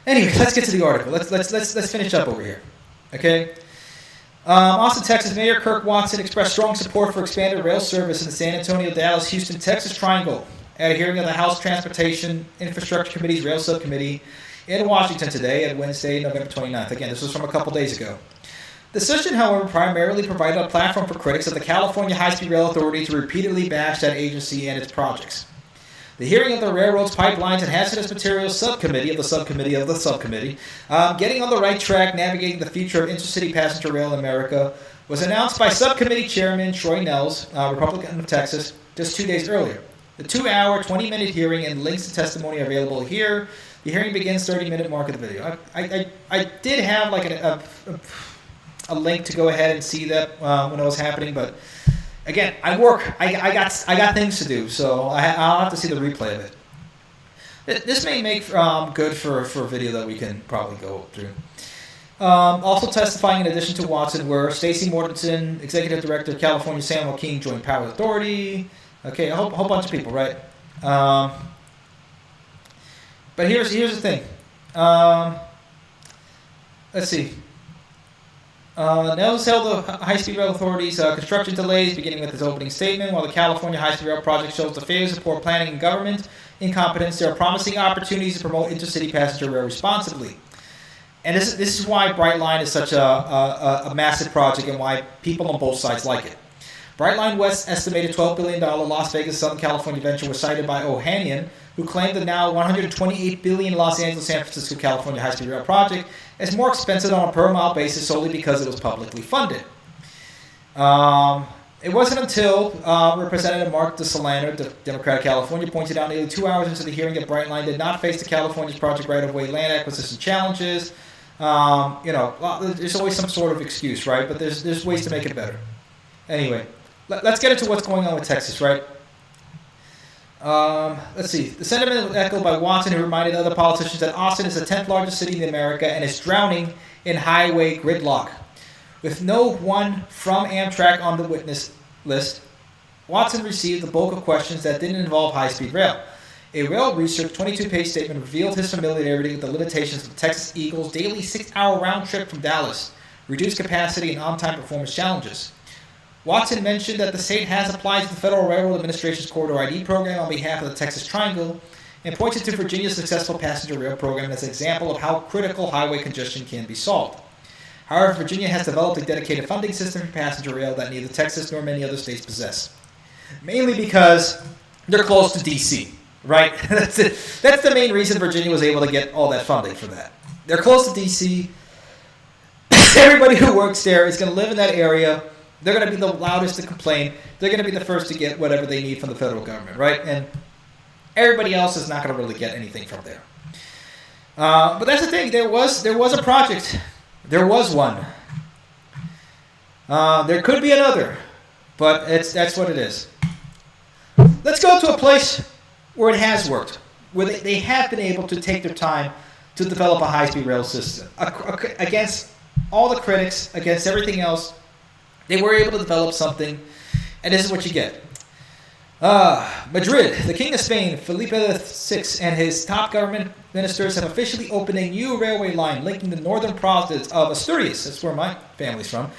Anyway, let's get to the article. Let's finish up over here, okay? Austin, Texas Mayor Kirk Watson expressed strong support for expanded rail service in the San Antonio, Dallas, Houston, Texas triangle at a hearing of the House Transportation Infrastructure Committee's Rail Subcommittee in Washington today at Wednesday, November 29th. Again, this was from a couple days ago. The session, however, primarily provided a platform for critics of the California High-Speed Rail Authority to repeatedly bash that agency and its projects. The hearing of the Railroads, Pipelines, and Hazardous Materials Subcommittee of the Subcommittee of the Subcommittee, Getting on the Right Track, Navigating the Future of Intercity Passenger Rail in America, was announced by Subcommittee Chairman Troy Nehls, Republican of Texas, just 2 days earlier. The 2-hour, 20-minute hearing and links to testimony are available here. The hearing begins 30-minute mark of the video. I did have like a link to go ahead and see that when it was happening, but again, I work. I got things to do, so I'll have to see the replay of it. This may make good for a video that we can probably go through. Also testifying in addition to Watson were Stacey Mortensen, Executive Director of California San Joaquin Joint Powers Authority. Okay, a whole bunch of people, right? But here's the thing. Let's see. Nehls held the high-speed rail authority's construction delays, beginning with his opening statement. While the California high-speed rail project shows the failures of poor planning and government incompetence, there are promising opportunities to promote intercity passenger rail responsibly. And this is why Brightline is such a massive project and why people on both sides like it. Brightline West's estimated $12 billion Las Vegas Southern California venture was cited by Ohanian, who claimed the now $128 billion Los Angeles-San Francisco California high-speed rail project is more expensive on a per-mile basis solely because it was publicly funded. It wasn't until Representative Mark DeSolano, the Democrat of California, pointed out nearly 2 hours into the hearing that Brightline did not face the California's project right-of-way land acquisition challenges. There's always some sort of excuse, right? But there's ways to make it better. Anyway, let's get into what's going on with Texas, right? Let's see. The sentiment was echoed by Watson, who reminded other politicians that Austin is the 10th largest city in America and is drowning in highway gridlock. With no one from Amtrak on the witness list, Watson received the bulk of questions that didn't involve high-speed rail. A rail research 22-page statement revealed his familiarity with the limitations of the Texas Eagles' daily 6-hour round trip from Dallas, reduced capacity, and on-time performance challenges. Watson mentioned that the state has applied to the Federal Railroad Administration's Corridor ID program on behalf of the Texas Triangle and pointed to Virginia's successful passenger rail program as an example of how critical highway congestion can be solved. However, Virginia has developed a dedicated funding system for passenger rail that neither Texas nor many other states possess. Mainly because they're close to D.C., right? That's it. That's the main reason Virginia was able to get all that funding for that. They're close to D.C. Everybody who works there is going to live in that area. They're going to be the loudest to complain. They're going to be the first to get whatever they need from the federal government, right? And everybody else is not going to really get anything from there. But that's the thing. There was a project. There was one. There could be another, but that's what it is. Let's go to a place where it has worked, where they have been able to take their time to develop a high-speed rail system. Against all the critics, against everything else, they were able to develop something, and this is what you get. Madrid, the King of Spain, Felipe VI, and his top government ministers have officially opened a new railway line linking the northern province of Asturias, that's where my family's from,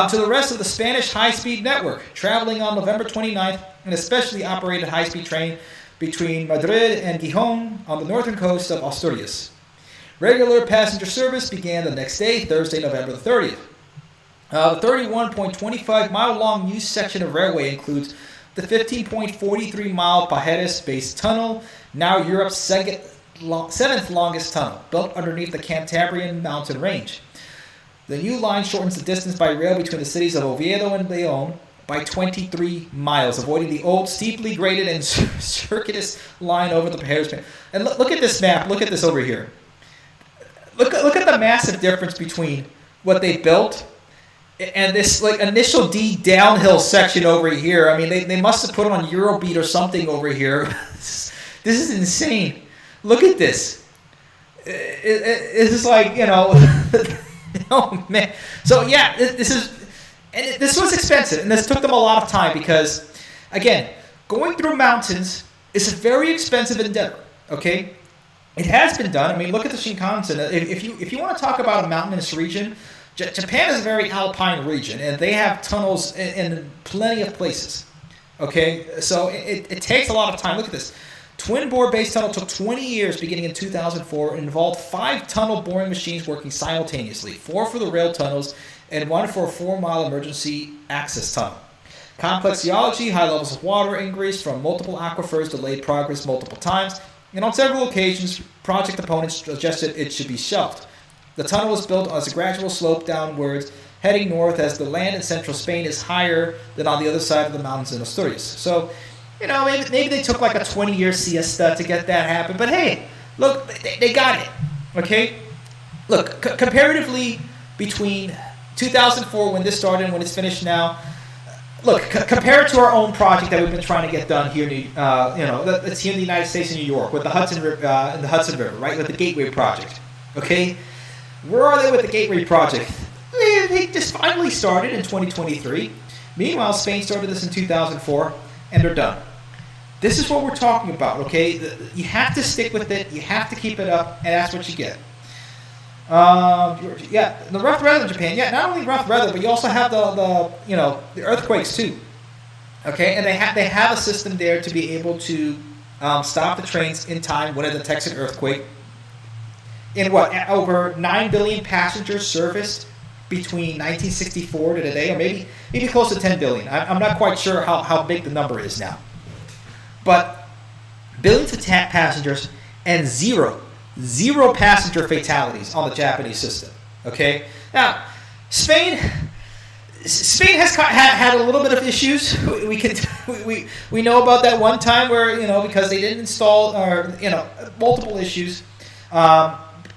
to the rest of the Spanish high-speed network, traveling on November 29th, an especially operated high-speed train between Madrid and Gijón on the northern coast of Asturias. Regular passenger service began the next day, Thursday, November the 30th. The 31.25-mile-long new section of railway includes the 15.43-mile Pajeres-based tunnel, now Europe's seventh longest tunnel, built underneath the Cantabrian mountain range. The new line shortens the distance by rail between the cities of Oviedo and León by 23 miles, avoiding the old steeply graded and circuitous line over the Pajeres. And look at this map. Look at this over here. Look at the massive difference between what they built and this like initial D downhill section over here. I mean, they must have put on Eurobeat or something over here. This is insane. Look at this. It's like, oh man. So yeah, this was expensive, and this took them a lot of time because, again, going through mountains is a very expensive endeavor. Okay, it has been done. I mean, look at the Shinkansen. If you want to talk about a mountainous region, Japan is a very alpine region, and they have tunnels in plenty of places. Okay, so it takes a lot of time. Look at this. Twin bore base tunnel took 20 years beginning in 2004 and involved 5 tunnel boring machines working simultaneously, 4 for the rail tunnels and 1 for a 4-mile emergency access tunnel. Complex geology, high levels of water ingress from multiple aquifers delayed progress multiple times, and on several occasions, project opponents suggested it should be shelved. The tunnel was built as a gradual slope downwards, heading north as the land in central Spain is higher than on the other side of the mountains in Asturias. So, maybe they took like a 20-year siesta to get that happen, but hey, look, they got it, okay? Look, comparatively between 2004 when this started and when it's finished now, look, compare it to our own project that we've been trying to get done here, it's here in the United States in New York with the Hudson River, right, with the Gateway Project, okay? Where are they with the Gateway Project? They just finally started in 2023. Meanwhile, Spain started this in 2004, and they're done. This is what we're talking about, okay? You have to stick with it. You have to keep it up, and that's what you get. The rough weather in Japan. Yeah, not only rough weather, but you also have the earthquakes too. Okay, and they have a system there to be able to stop the trains in time when it detects an earthquake. In over 9 billion passengers serviced between 1964 to today, or maybe close to 10 billion. I'm not quite sure how big the number is now. But billions of passengers and zero passenger fatalities on the Japanese system. Okay, now Spain has had a little bit of issues. We know about that one time where because they didn't install multiple issues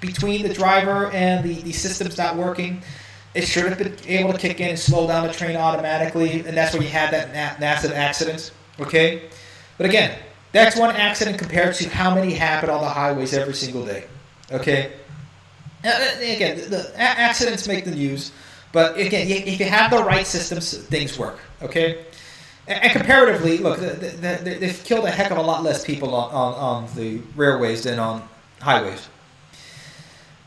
between the driver and the systems not working. It should have been able to kick in and slow down the train automatically, and that's where you had that massive accident. Okay, but again, that's one accident compared to how many happen on the highways every single day. Okay, again, the accidents make the news, but again, if you have the right systems, things work. Okay, and comparatively, look, they've killed a heck of a lot less people on the railways than on highways.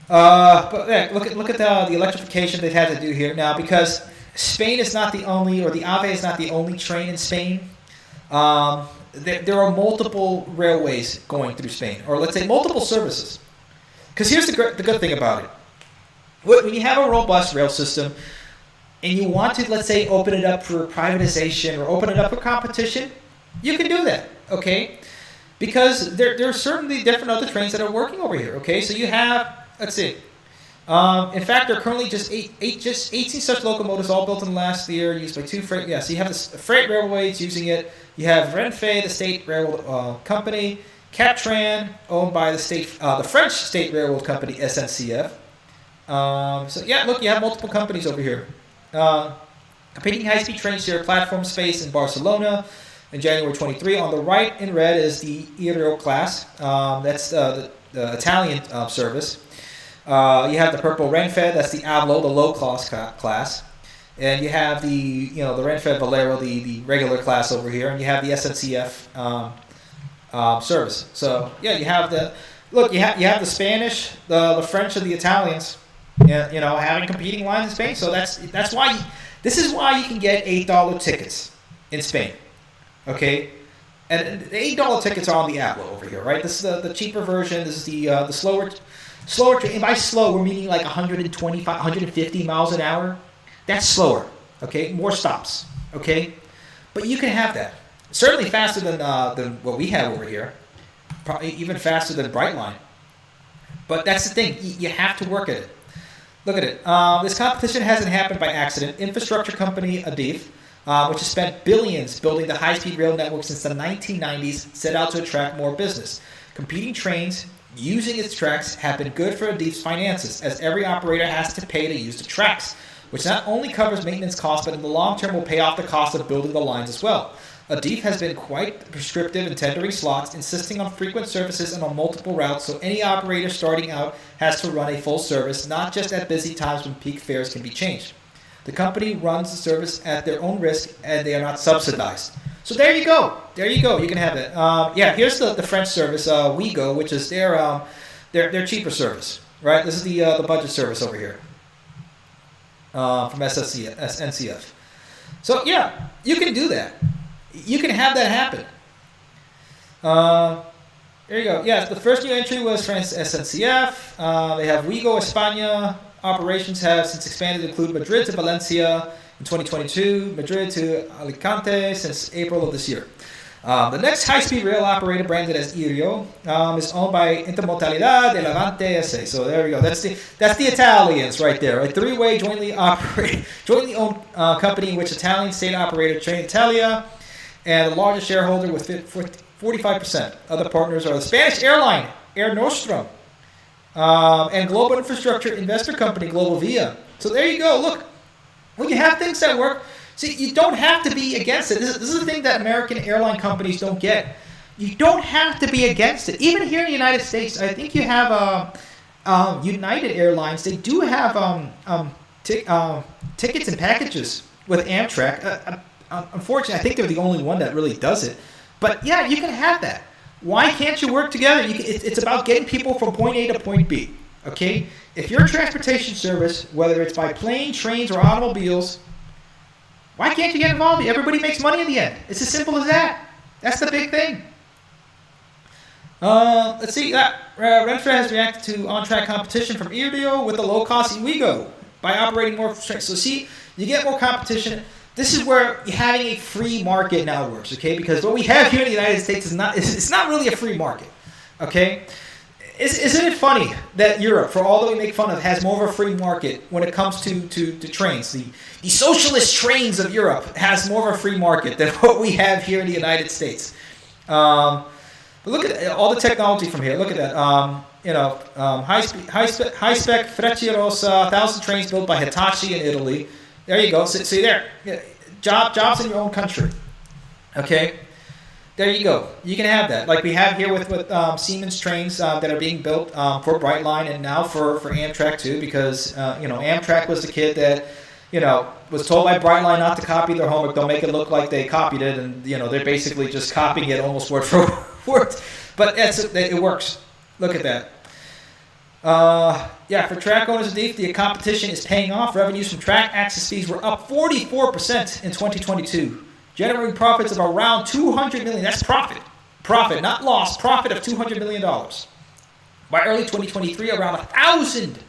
But yeah, look at the electrification they've had to do here now, because Spain is not the only, or the AVE is not the only train in Spain. There are multiple railways going through Spain, or let's say multiple services. Because here's the good thing about it. When you have a robust rail system and you want to, let's say, open it up for privatization or open it up for competition, you can do that, okay? Because there are certainly different other trains that are working over here, okay? So you have, let's see. In fact, there are currently just 18 such locomotives, all built in the last year, used by two freight. Yeah, so you have the freight railways using it. You have Renfe, the state railroad company. Captran, owned by the French state railroad company SNCF. So yeah, look, you have multiple companies over here. Competing high-speed trains share platform space in Barcelona in January 23. On the right in red is the Aero class. That's the Italian service. You have the purple Renfe, that's the Avlo, the low-cost class. And you have the Renfe Valero, the regular class over here. And you have the SNCF service. So, yeah, you have the Spanish, the French, and the Italians, having competing lines in Spain. So that's why, this is why you can get $8 tickets in Spain. Okay? And the $8 tickets are on the Avlo over here, right? This is the cheaper version. This is the slower train. And by slow, we're meaning like 125, 150 miles an hour. That's slower, okay? More stops, okay? But you can have that. Certainly faster than what we have over here. Probably even faster than Brightline. But that's the thing. You have to work at it. Look at it. This competition hasn't happened by accident. Infrastructure company Adif, which has spent billions building the high-speed rail network since the 1990s, set out to attract more business. Competing trains using its tracks have been good for Adif's finances, as every operator has to pay to use the tracks, which not only covers maintenance costs, but in the long term will pay off the cost of building the lines as well. Adif has been quite prescriptive in tendering slots, insisting on frequent services and on multiple routes, so any operator starting out has to run a full service, not just at busy times when peak fares can be changed. The company runs the service at their own risk, and they are not subsidized. So there you go. You can have it. Here's the French service, Ouigo, which is their cheaper service, right? This is the budget service over here from SNCF. So yeah, you can do that. You can have that happen. There you go. Yeah, the first new entry was France SNCF. They have Ouigo España. Operations have since expanded to include Madrid to Valencia in 2022, Madrid to Alicante since April of this year. The next high-speed rail operator, branded as Irio, is owned by Intermodalidad de Levante SA. So there we go. That's the Italians right there. A three-way jointly owned company in which Italian state operator Trenitalia and the largest shareholder with 45%. Other partners are the Spanish airline Air Nostrum and global infrastructure investor company Global Via. So there you go. Look, when you have things that work. See, you don't have to be against it. This is the thing that American airline companies don't get. You don't have to be against it. Even here in the United States, I think you have United Airlines. They do have tickets and packages with Amtrak. Unfortunately, I think they're the only one that really does it. But yeah, you can have that. Why can't you work together? It's about getting people from point A to point B. Okay? If you're a transportation service, whether it's by plane, trains, or automobiles, why can't you get involved? Everybody makes money in the end. It's as simple as that. That's the big thing. Let's see. Renfre has reacted to on-track competition from Irio with the low-cost Iwigo by operating more trains. So see, you get more competition. This is where having a free market now works, okay? Because what we have here in the United States is not really a free market, okay? Isn't it funny that Europe, for all that we make fun of, has more of a free market when it comes to trains? The socialist trains of Europe has more of a free market than what we have here in the United States. But look at all the technology from here. Look at that. High-spec Frecciarossa, 1,000 trains built by Hitachi in Italy. There you go. See there. Jobs in your own country. Okay. There you go. You can have that. Like we have here with Siemens trains that are being built for Brightline and now for Amtrak too, because Amtrak was the kid that was told by Brightline not to copy their homework. They'll make it look like they copied it, and they're basically just copying it almost word for word. But it works. Look at that. For track owners indeed, the competition is paying off. Revenues from track access fees were up 44% in 2022. Generating profits of around $200 million. That's profit, not loss. Profit of $200 million. By early 2023, around 1,000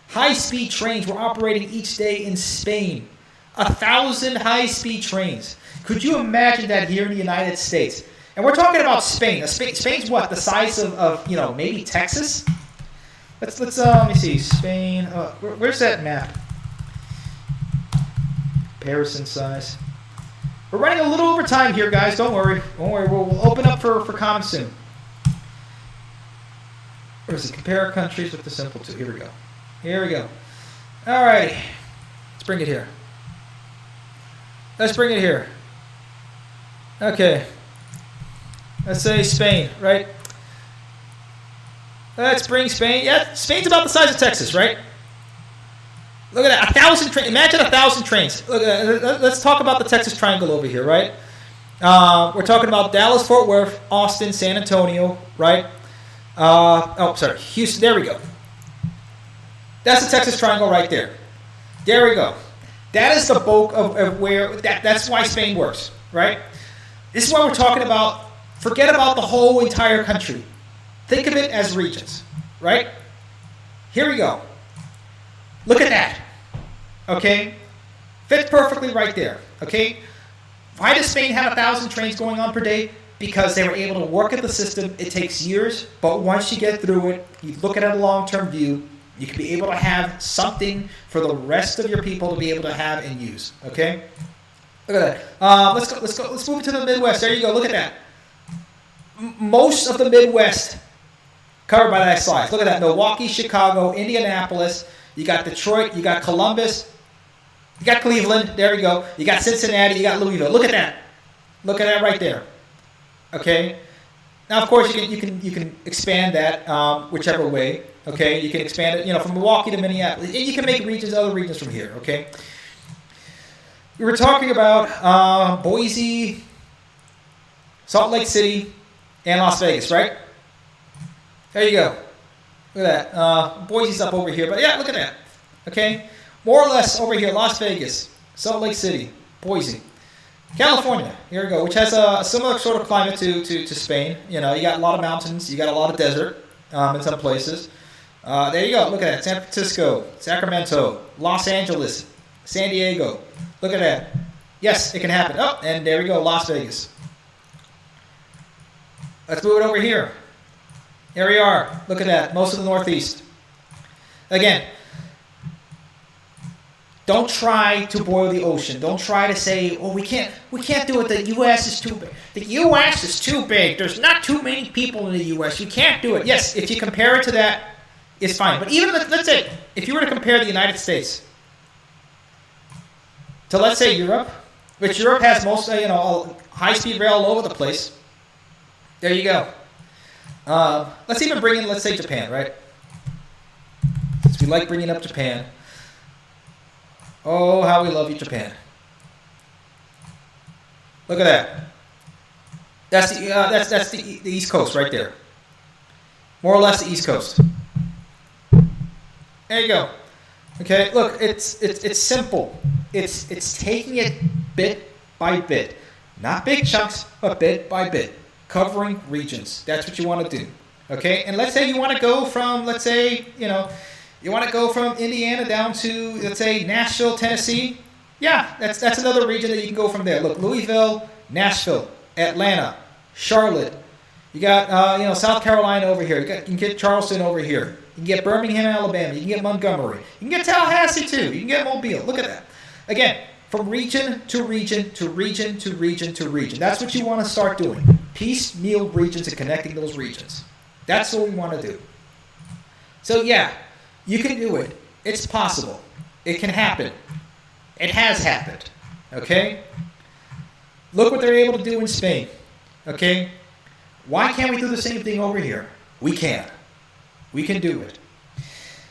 high-speed trains were operating each day in Spain. 1,000 high-speed trains. Could you imagine that here in the United States? And we're talking about Spain. Spain's what? The size of maybe Texas? Let's let me see. Spain. Where's that map? Comparison size. We're running a little over time here, guys. Don't worry. We'll open up for comments soon. Where is it? Compare countries with the simple two. Here we go. All right. Let's bring it here. Okay. Let's say Spain, right? Let's bring Spain. Yeah, Spain's about the size of Texas, right? Look at that, 1,000 trains. Imagine 1,000 trains. Look at that. Let's talk about the Texas Triangle over here, right? We're talking about Dallas, Fort Worth, Austin, San Antonio, right? Houston. There we go. That's the Texas Triangle right there. There we go. That is the bulk of where. That's why Spain works, right? This is what we're talking about. Forget about the whole entire country. Think of it as regions, right? Here we go. Look at that. Okay? Fits perfectly right there. Okay? Why does Spain have 1,000 trains going on per day? Because they were able to work at the system. It takes years, but once you get through it, you look at it a long-term view, you can be able to have something for the rest of your people to be able to have and use. Okay? Look at that. Let's move to the Midwest. There you go. Look at that. Most of the Midwest covered by that slide. Look at that. Milwaukee, Chicago, Indianapolis. You got Detroit, you got Columbus, you got Cleveland, there we go. You got Cincinnati, you got Louisville. Look at that. Look at that right there. Okay? Now, of course, you can expand that whichever way. Okay? You can expand it, from Milwaukee to Minneapolis. And you can make other regions from here. Okay? We were talking about Boise, Salt Lake City, and Las Vegas, right? There you go. Look at that. Boise's up over here. But yeah, look at that. Okay? More or less over here, Las Vegas, Salt Lake City, Boise. California, here we go, which has a similar sort of climate to Spain. You got a lot of mountains. You got a lot of desert in some places. There you go. Look at that. San Francisco, Sacramento, Los Angeles, San Diego. Look at that. Yes, it can happen. Oh, and there we go, Las Vegas. Let's move it over here. Here we are. Look at that. Most of the Northeast. Again, don't try to boil the ocean. Don't try to say, "Oh, we can't do it. The U.S. is too big. The U.S. is too big. There's not too many people in the U.S. You can't do it." Yes, if you compare it to that, it's fine. But even let's say, if you were to compare the United States to, let's say, Europe, which Europe has most, high-speed rail all over the place. There you go. Let's even bring in, let's say, Japan, right? Since we like bringing up Japan. Oh, how we love you, Japan. Look at that. That's the East Coast right there. More or less the East Coast. There you go. Okay, look, it's simple. It's taking it bit by bit. Not big chunks, but bit by bit. Covering regions. That's what you want to do. Okay? And let's say you want to go from, let's say, you want to go from Indiana down to, let's say, Nashville, Tennessee. Yeah, that's another region that you can go from there. Look, Louisville, Nashville, Atlanta, Charlotte. You got, South Carolina over here. You can get Charleston over here. You can get Birmingham, Alabama. You can get Montgomery. You can get Tallahassee, too. You can get Mobile. Look at that. Again, from region to region to region to region to region. That's what you want to start doing. Piecemeal regions and connecting those regions. That's what we want to do. So, yeah. You can do it. It's possible. It can happen. It has happened. Okay? Look what they're able to do in Spain. Okay? Why can't we do the same thing over here? We can. We can do it.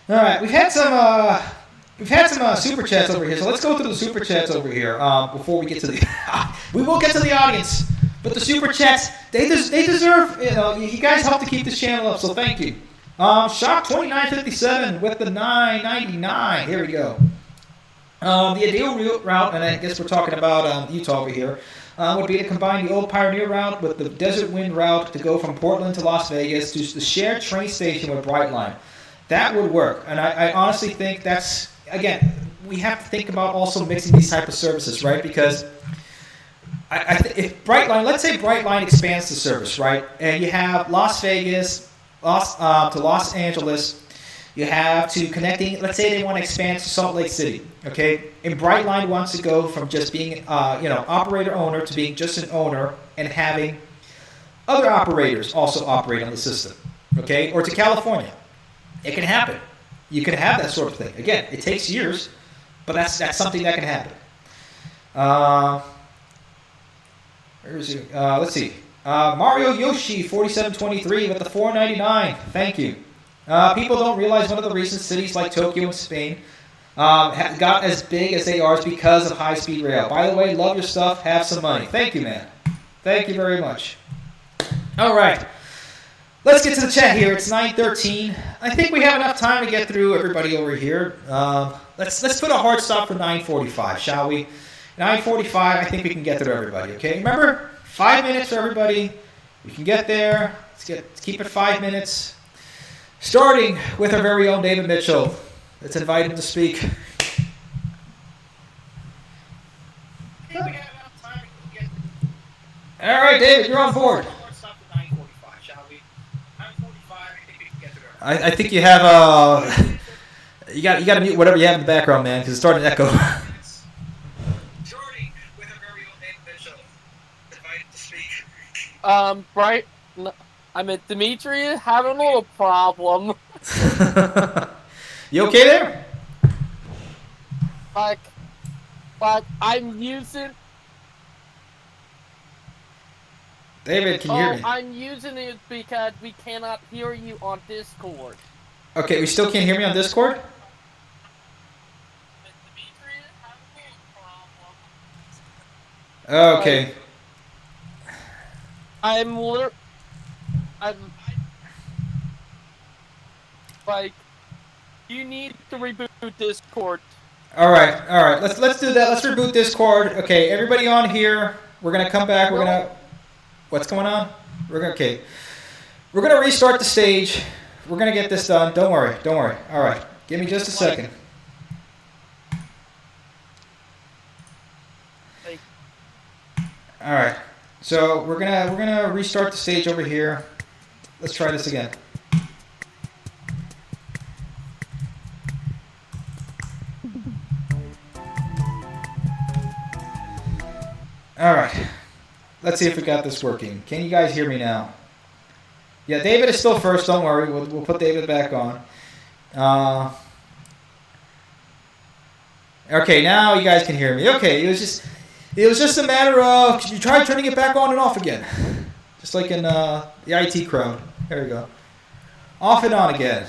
All right. We've had some super chats over here. So let's go through the super chats over here before we get to the. We will get to the audience, but the super chats they deserve. You guys help to keep this channel up. So thank you. Shock 2957 with the 999. Here we go. The ideal route, and I guess we're talking about Utah over here, would be to combine the old Pioneer route with the Desert Wind route to go from Portland to Las Vegas to the shared train station with Brightline. That would work, and I honestly think that's, again, we have to think about also mixing these type of services, right? Because if Brightline, let's say Brightline expands the service, right, and you have Las Vegas to Los Angeles, you have to connecting, let's say they want to expand to Salt Lake City, okay? And Brightline wants to go from just being, operator-owner to being just an owner and having other operators also operate on the system, okay? Or to California. It can happen. You can have that sort of thing. Again, it takes years, but that's something that can happen. Where is he? Let's see. Mario Yoshi 4723 with the 499. Thank you. People don't realize one of the reasons cities like Tokyo and Spain got as big as they are is because of high-speed rail. By the way, love your stuff. Have some money. Thank you, man. Thank you very much. All right. Let's get to the chat here. It's 9:13. I think we have enough time to get through everybody over here. Let's put a hard stop for 9:45, shall we? 9:45. I think we can get through everybody. Okay. Remember, 5 minutes for everybody. We can get there. Let's keep it 5 minutes. Starting with our very own David Mitchell. Let's invite him to speak. All right, David, you're on board. I think you have you got to mute whatever you have in the background, man, because it's starting to echo. Right. I mean, Dimitri, having a little problem. You okay there? Like I'm using. David, can you hear me? I'm using it because we cannot hear you on Discord. Okay, we still can't hear me on Discord? Dimitri, having a little problem. Okay. I'm like, you need to reboot Discord. All right. Let's do that. Let's reboot Discord. Okay, everybody on here. We're gonna come back. We're gonna. What's going on? We're gonna restart the stage. We're gonna get this done. Don't worry. All right. Give me just a second. All right. So we're gonna restart the stage over here. Let's try this again. All right. Let's see if we got this working. Can you guys hear me now? Yeah, David is still first. Don't worry. We'll put David back on. Okay, now you guys can hear me. Okay, it was just a matter of you try turning it back on and off again, just like in the IT crowd. There we go. Off and on again.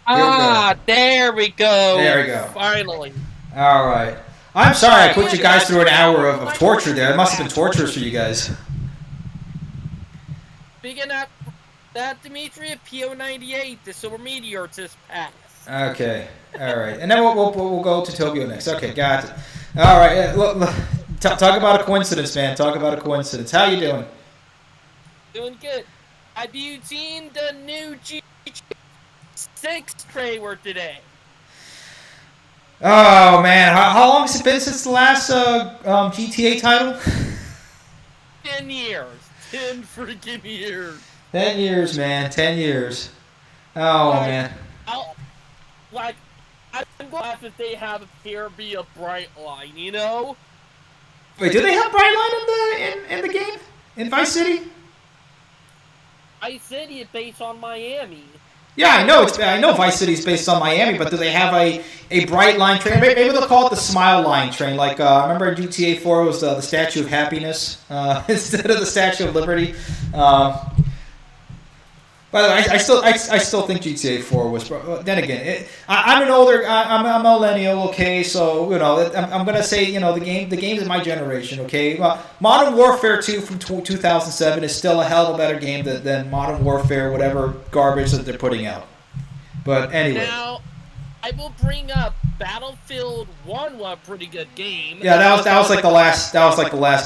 There we go. There we go. Finally. All right. I'm sorry I put you guys through an hour of torture there. It must have been torturous for you guys. Speaking of that, Dimitri, PO98, the Silver Meteor just passed. Okay. All right. And then we'll go to Tokyo next. Okay, got it. All right. Look, talk about a coincidence, man. Talk about a coincidence. How you doing? Doing good. Have you seen the new G6 trailer today? Oh man, how long has it been since the last GTA title? 10 years. 10 freaking years. 10 years, man. 10 years. Oh man. I'm glad that they have here be a Brightline, you know? Wait, do they have Brightline in the game? In Vice City? Vice City is based on Miami. Yeah, I know Vice City is based on Miami, but do they have a Brightline train? Maybe they'll call it the Smile Line train. Like remember in GTA 4 was the Statue of Happiness instead of the Statue of Liberty. By the way, I still think GTA 4 was. Then again, I'm an older. I'm a millennial. Okay, so I'm gonna say the game's in my generation. Okay, Modern Warfare 2 from 2007 is still a hell of a better game than Modern Warfare, whatever garbage that they're putting out. But anyway. Now, I will bring up Battlefield 1 was a pretty good game. Yeah, that was like the last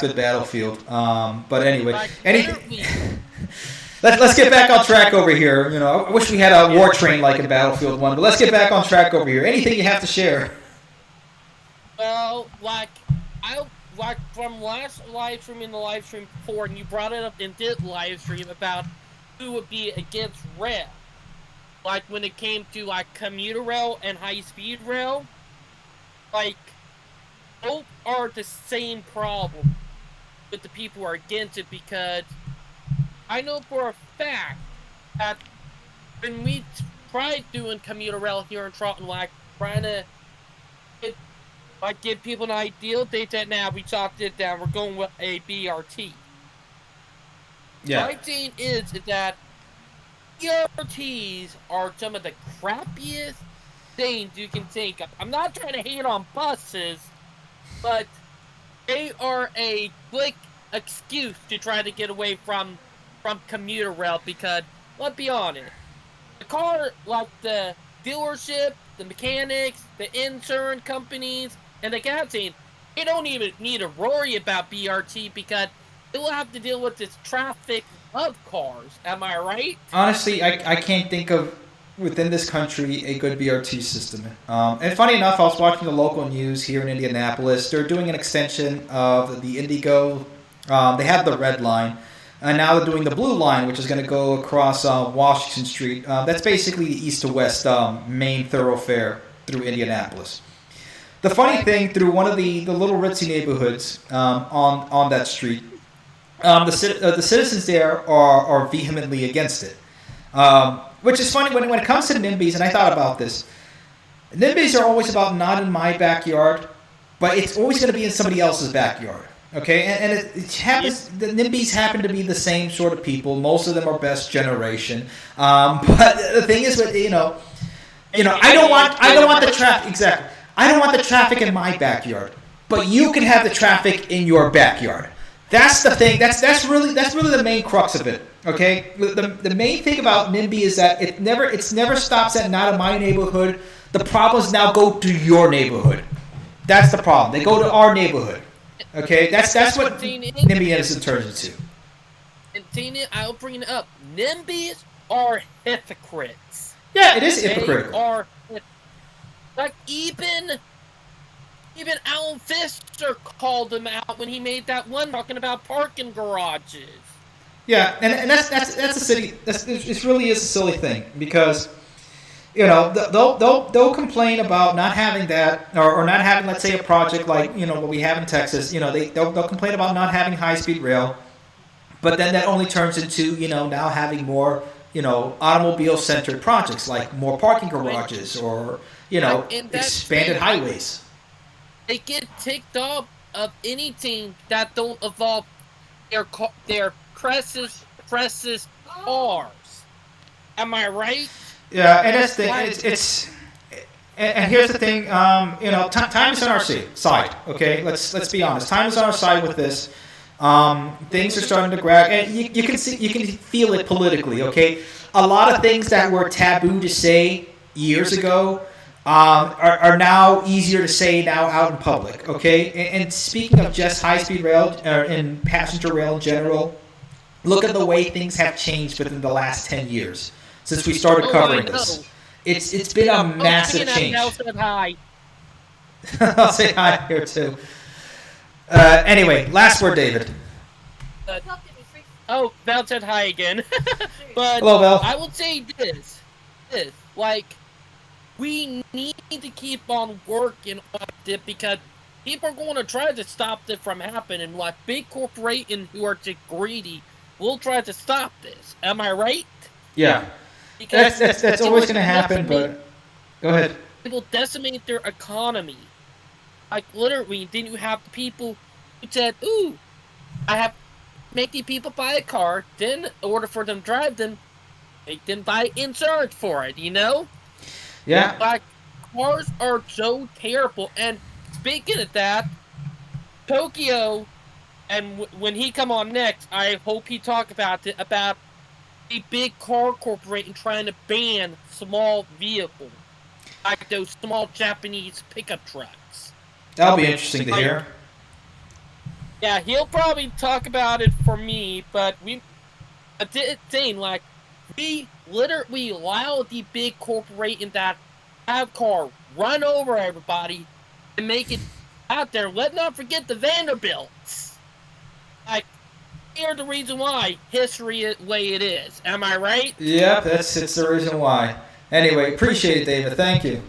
good Battlefield. But anyway, Let's get back on track over here. I wish we had a war train like in Battlefield 1, but let's get back on track over here. Anything you have to share? Well, from last live stream and the live stream before, and you brought it up and did live stream about who would be against rail. Like when it came to commuter rail and high speed rail, both are the same problem with the people who are against it, because I know for a fact that when we tried doing commuter rail here in Toronto, trying to give people an ideal, they said, "Now we chopped it down. We're going with a BRT." Yeah. My thing is that BRTs are some of the crappiest things you can think of. I'm not trying to hate on buses, but they are a quick excuse to try to get away from commuter rail, because let's be honest, the car, the dealership, the mechanics, the insurance companies, and the gas station, they don't even need to worry about BRT, because they will have to deal with this traffic of cars. Am I right? Honestly, I can't think of within this country a good BRT system. And funny enough, I was watching the local news here in Indianapolis. They're doing an extension of the Indigo. They have the red line. And now they're doing the blue line, which is going to go across Washington Street. That's basically the east to west main thoroughfare through Indianapolis. The funny thing, through one of the little ritzy neighborhoods on that street, the citizens there are vehemently against it. Which is funny when it comes to NIMBYs, and I thought about this. NIMBYs are always about not in my backyard, but it's always going to be in somebody else's backyard. Okay, and it happens. The NIMBYs happen to be the same sort of people. Most of them are best generation. But the thing is, with I don't want the traffic. Exactly, I don't want the traffic in my backyard. But you can have the traffic in your backyard. That's the thing. That's really the main crux of it. Okay, the main thing about NIMBY is that it never stops at not in my neighborhood. The problems now go to your neighborhood. That's the problem. They go to our neighborhood. Okay, that's what NIMBYism turns into. And Tina, I'll bring it up. NIMBYs are hypocrites. Yeah, it is hypocritical. They are, even Even Alan Pfister called him out when he made that one talking about parking garages. Yeah, and that's a city. It really is a silly thing because they'll complain about not having that or not having, let's say, a project like what we have in Texas. They'll complain about not having high speed rail, but then that only turns into now having more automobile centered projects like more parking garages or expanded highways. They get ticked off of anything that don't involve their precious cars. Am I right? Yeah, and that's the it's and here's the thing. Time is on our side. Okay, let's be honest. Time is on our side with this. Things are starting to grab, and you can feel it politically. Okay, a lot of things that were taboo to say years ago are now easier to say now out in public. Okay, and speaking of just high speed rail and passenger rail in general, look at the way things have changed within the last 10 years since we started covering this. It's been a massive change. I'll say hi. I'll say hi here too. Anyway, last word, David. Val said hi again. But hello, Val. I will say this, like, we need to keep on working on it because people are going to try to stop this from happening. Like, big corporations who are just greedy will try to stop this. Am I right? Yeah. Because that's always going to happen, but go ahead. It will decimate their economy. Like, literally, then you have the people who said, ooh, I have make these people buy a car, then in order for them to drive them, make them buy insurance for it, Yeah. Like, cars are so terrible. And speaking of that, Tokyo, and when he come on next, I hope he talk about it, about a big car corporation trying to ban small vehicles, like those small Japanese pickup trucks. That'll be interesting to hear. Yeah, he'll probably talk about it for me, but we literally allow the big corporation that have car run over everybody and make it out there. Let's not forget the Vanderbilts. Like, here's the reason why history is the way it is. Am I right? Yep, it's the reason why. Anyway, appreciate it, David. Thank you.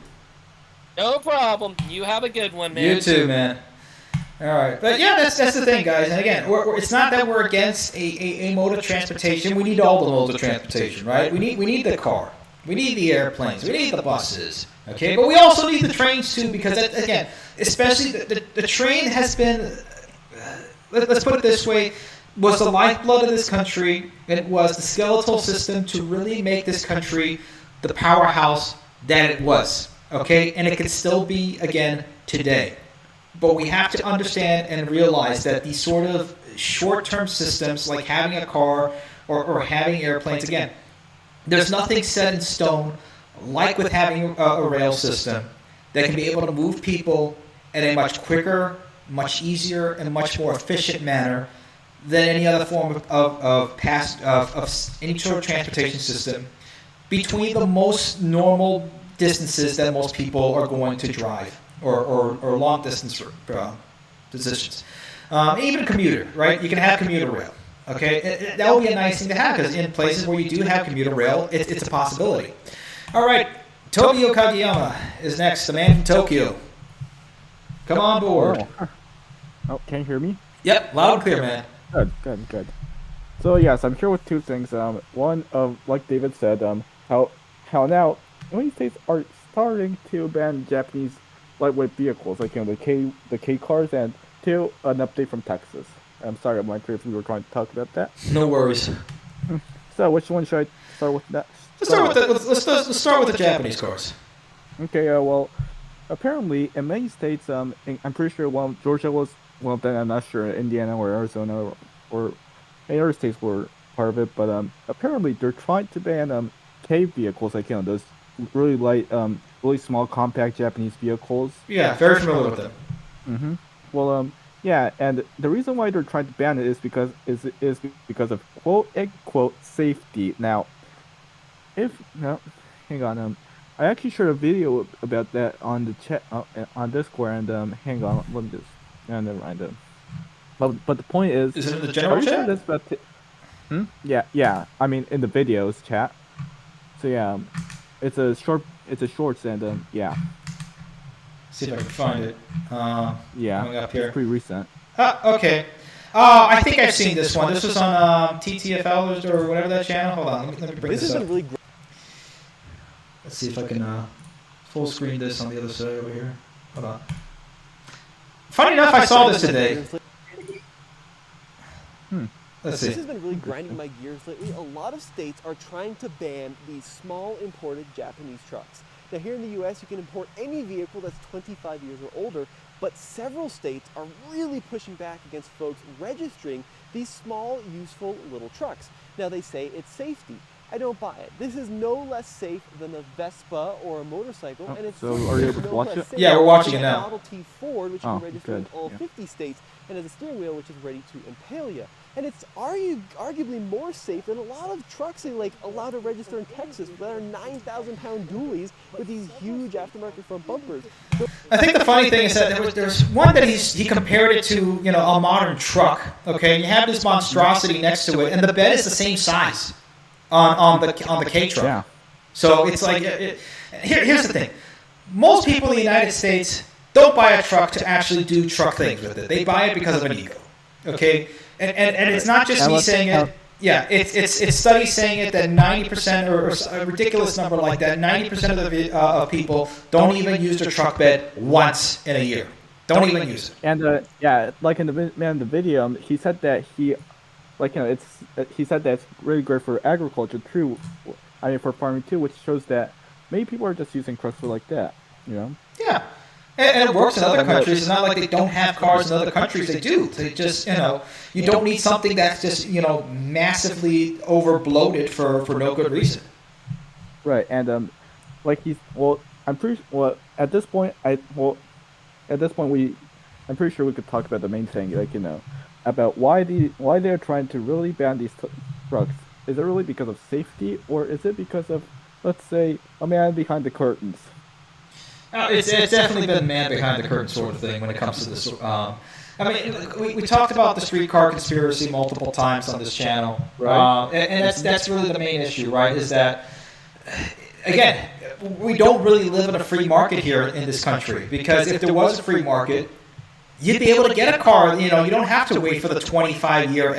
No problem. You have a good one, man. You too, man. All right, but yeah, that's the thing, guys. And again, it's not that we're against a mode of transportation. We need all the modes of transportation, right? We need the car, we need the airplanes, we need the buses. Okay, but we also need the trains too, because again, especially the train has been. Let's put it this way: was the lifeblood of this country. It was the skeletal system to really make this country the powerhouse that it was. Okay, and it can still be again today. But we have to understand and realize that these sort of short-term systems, like having a car or having airplanes, again, there's nothing set in stone like with having a rail system that can be able to move people in a much quicker, much easier, and much more efficient manner than any other form of any sort of transportation system between the most normal distances that most people are going to drive. Or long distance positions. Even a commuter, right? You can have commuter rail. Okay, that would be a nice thing to have because in places where you do have commuter rail, it's a possibility. All right, Tokyo Kageyama is next. The man from Tokyo. Come on board. Oh, can you hear me? Yep, loud and clear, man. Good. So yes, I'm here with two things. One, like David said, how now United States are starting to ban Japanese lightweight vehicles, like the K cars, and two, an update from Texas. I'm sorry, I'm not sure if we were trying to talk about that. No worries. So which one should I start with? Let's start with the Japanese cars. Okay. Well, apparently in many states, I'm pretty sure Georgia was one of them. I'm not sure Indiana or Arizona or any other states were part of it, but apparently they're trying to ban K vehicles, like those really light, really small, compact Japanese vehicles. Yeah, very familiar with them. Mm-hmm. Well, yeah, and the reason why they're trying to ban it is because of quote unquote safety. Now, hang on, I actually shared a video about that on the chat on Discord, and hang on, let me just. No, never mind. But the point Is is, it in the are general you sure chat? that's about? Yeah. I mean, in the videos chat. So yeah, it's a shorts, and yeah, See if I can find it. yeah, Coming up it's here. pretty recent. Okay. I think I've seen this one. This was on TTFL or whatever that channel. Hold on, let me bring This this has up. been really Let's see if I can full screen this on the other side over here. Hold on. Funny enough, I saw this today. Let's This see. has been really grinding my gears lately. A lot of states are trying to ban these small imported Japanese trucks. Now here in the US, you can import any vehicle that's 25 years or older, but several states are really pushing back against folks registering these small, useful little trucks. Now they say it's safety. I don't buy it. This is no less safe than a Vespa or a motorcycle, and it's So are you able to no watch less it? safe Yeah, we're watching than it a now. Model T Ford, which you Oh, can register good, in all yeah. 50 states, and has a steering wheel which is ready to impale you. And it's arguably more safe than a lot of trucks they allowed to register in Texas that are 9,000-pound dualies with these huge aftermarket front bumpers. I think the funny thing is that there's one that he compared it to a modern truck. Okay, and you have this monstrosity next to it, and the bed is the same size on the K truck. Yeah. So it's like here's the thing: most people in the United States don't buy a truck to actually do truck things with it. They buy it because of an ego. Okay, and it's not just me saying it. Yeah, it's studies saying it that 90% or a ridiculous number like that, 90% of people don't even use their truck bed once in a year. Don't even use it. And yeah, like in the video, he said that he said that it's really great for agriculture too. I mean, for farming too, which shows that many people are just using trucks for like that. You know. Yeah. And it works in other countries. It's not like they don't have cars in other countries. They do. They just, you don't need something that's just, massively over bloated for no good reason. Right, and I'm pretty at this point I'm pretty sure we could talk about the main thing, about why they're trying to really ban these trucks. Is it really because of safety, or is it because of, let's say, a man behind the curtains? It's definitely been man behind the curtain sort of thing when it comes to this. We talked about the streetcar conspiracy multiple times on this channel, Right. And that's really the main issue, right? Is that again, we don't really live in a free market here in this country, because if there was a free market, you'd be able to get a car. You don't have to wait for the 25-year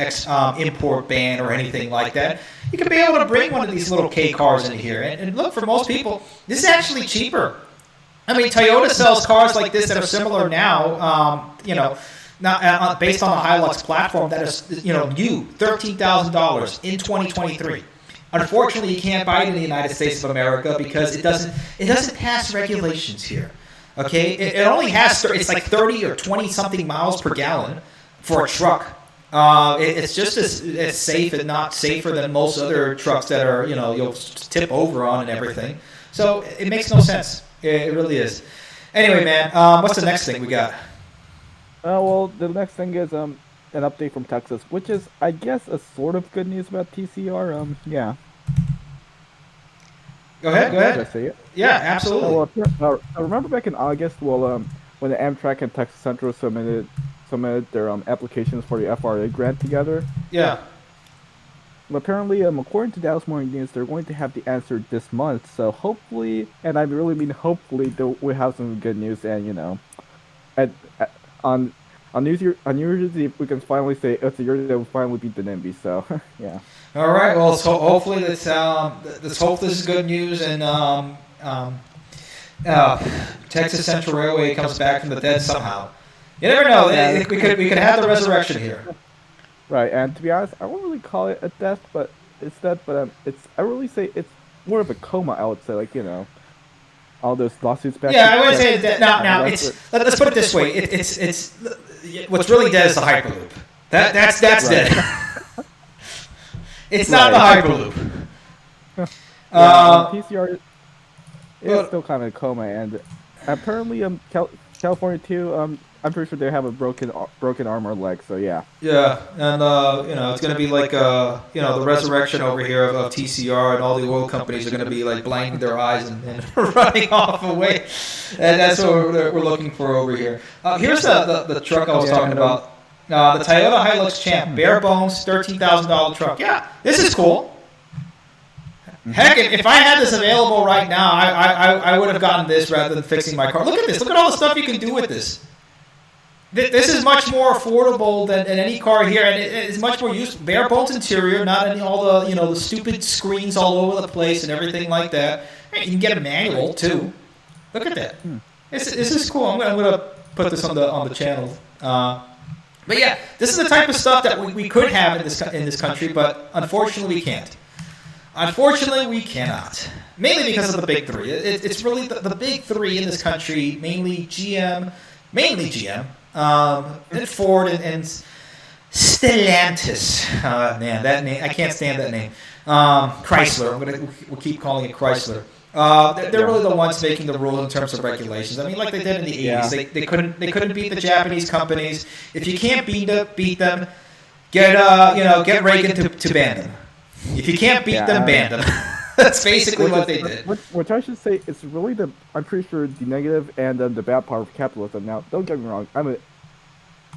import ban or anything like that. You could be able to bring one of these little K cars in here, and look, for most people, this is actually cheaper. I mean, Toyota sells cars like this that are similar now, not based on the Hilux platform, that is, new, $13,000 in 2023. Unfortunately, you can't buy it in the United States of America because it doesn't pass regulations here. Okay, it only has, it's like 30 or 20 something miles per gallon for a truck. It's just as safe, and not safer than most other trucks that are, you'll tip over on and everything. So it makes no sense. It really is. Anyway, man, what's the next thing we got? Well, the next thing is an update from Texas, which is, I guess, a sort of good news about TCR. Yeah. Go ahead. Did I say it? Yeah, absolutely. I remember back in August, when the Amtrak and Texas Central submitted their applications for the FRA grant together. Yeah. Apparently, according to Dallas Morning News, they're going to have the answer this month. So hopefully, and I really mean hopefully, we'll have some good news. And on New Year's Eve, we can finally say it's the year that we finally beat the NIMBY. So yeah. All right. Well, so hopefully let's hope this is good news, and Texas Central Railway comes back from the dead somehow. You never know. We could have the resurrection here. Right, and to be honest, I won't really call it a death, but I really say it's more of a coma. I would say, all those lawsuits back. Yeah, I would say that. Now let's put it this way. It's what's really dead is the Hyperloop. That's right. Dead. It's not the Hyperloop. PCR is still kind of a coma, and apparently, California too. I'm pretty sure they have a broken arm or leg. So yeah. Yeah, and it's going to be like the resurrection over here of TCR, and all the oil companies are going to be like blinding their eyes and running off away, and that's what we're looking for over here. Here's the truck I was talking about, the Toyota Hilux Champ, bare bones, $13,000 truck. Yeah, this is cool. Heck, if I had this available right now, I would have gotten this rather than fixing my car. Look at this. Look at all the stuff you can do with this. This is much more affordable than any car here, and it's much more useful. Bare bones interior, not any all the the stupid screens all over the place and everything like that. And you can get a manual too. Look at that. This is cool. I'm gonna put this on the channel. But yeah, this is the type of stuff that we could have in this country, but unfortunately we can't. Unfortunately, we cannot. Mainly because of the big three. It's really the big three in this country, mainly GM, and Ford and Stellantis. Man, that name, I can't stand that name. Chrysler. We'll keep calling it Chrysler. They're really the ones making the rules in terms of regulations. I mean, like they did in the 80s. They couldn't beat the Japanese companies. If you can't beat them, get Reagan to ban them. If you can't beat them, ban them. That's basically what they did. Which I should say, it's really I'm pretty sure the negative and the bad part of capitalism. Now, don't get me wrong.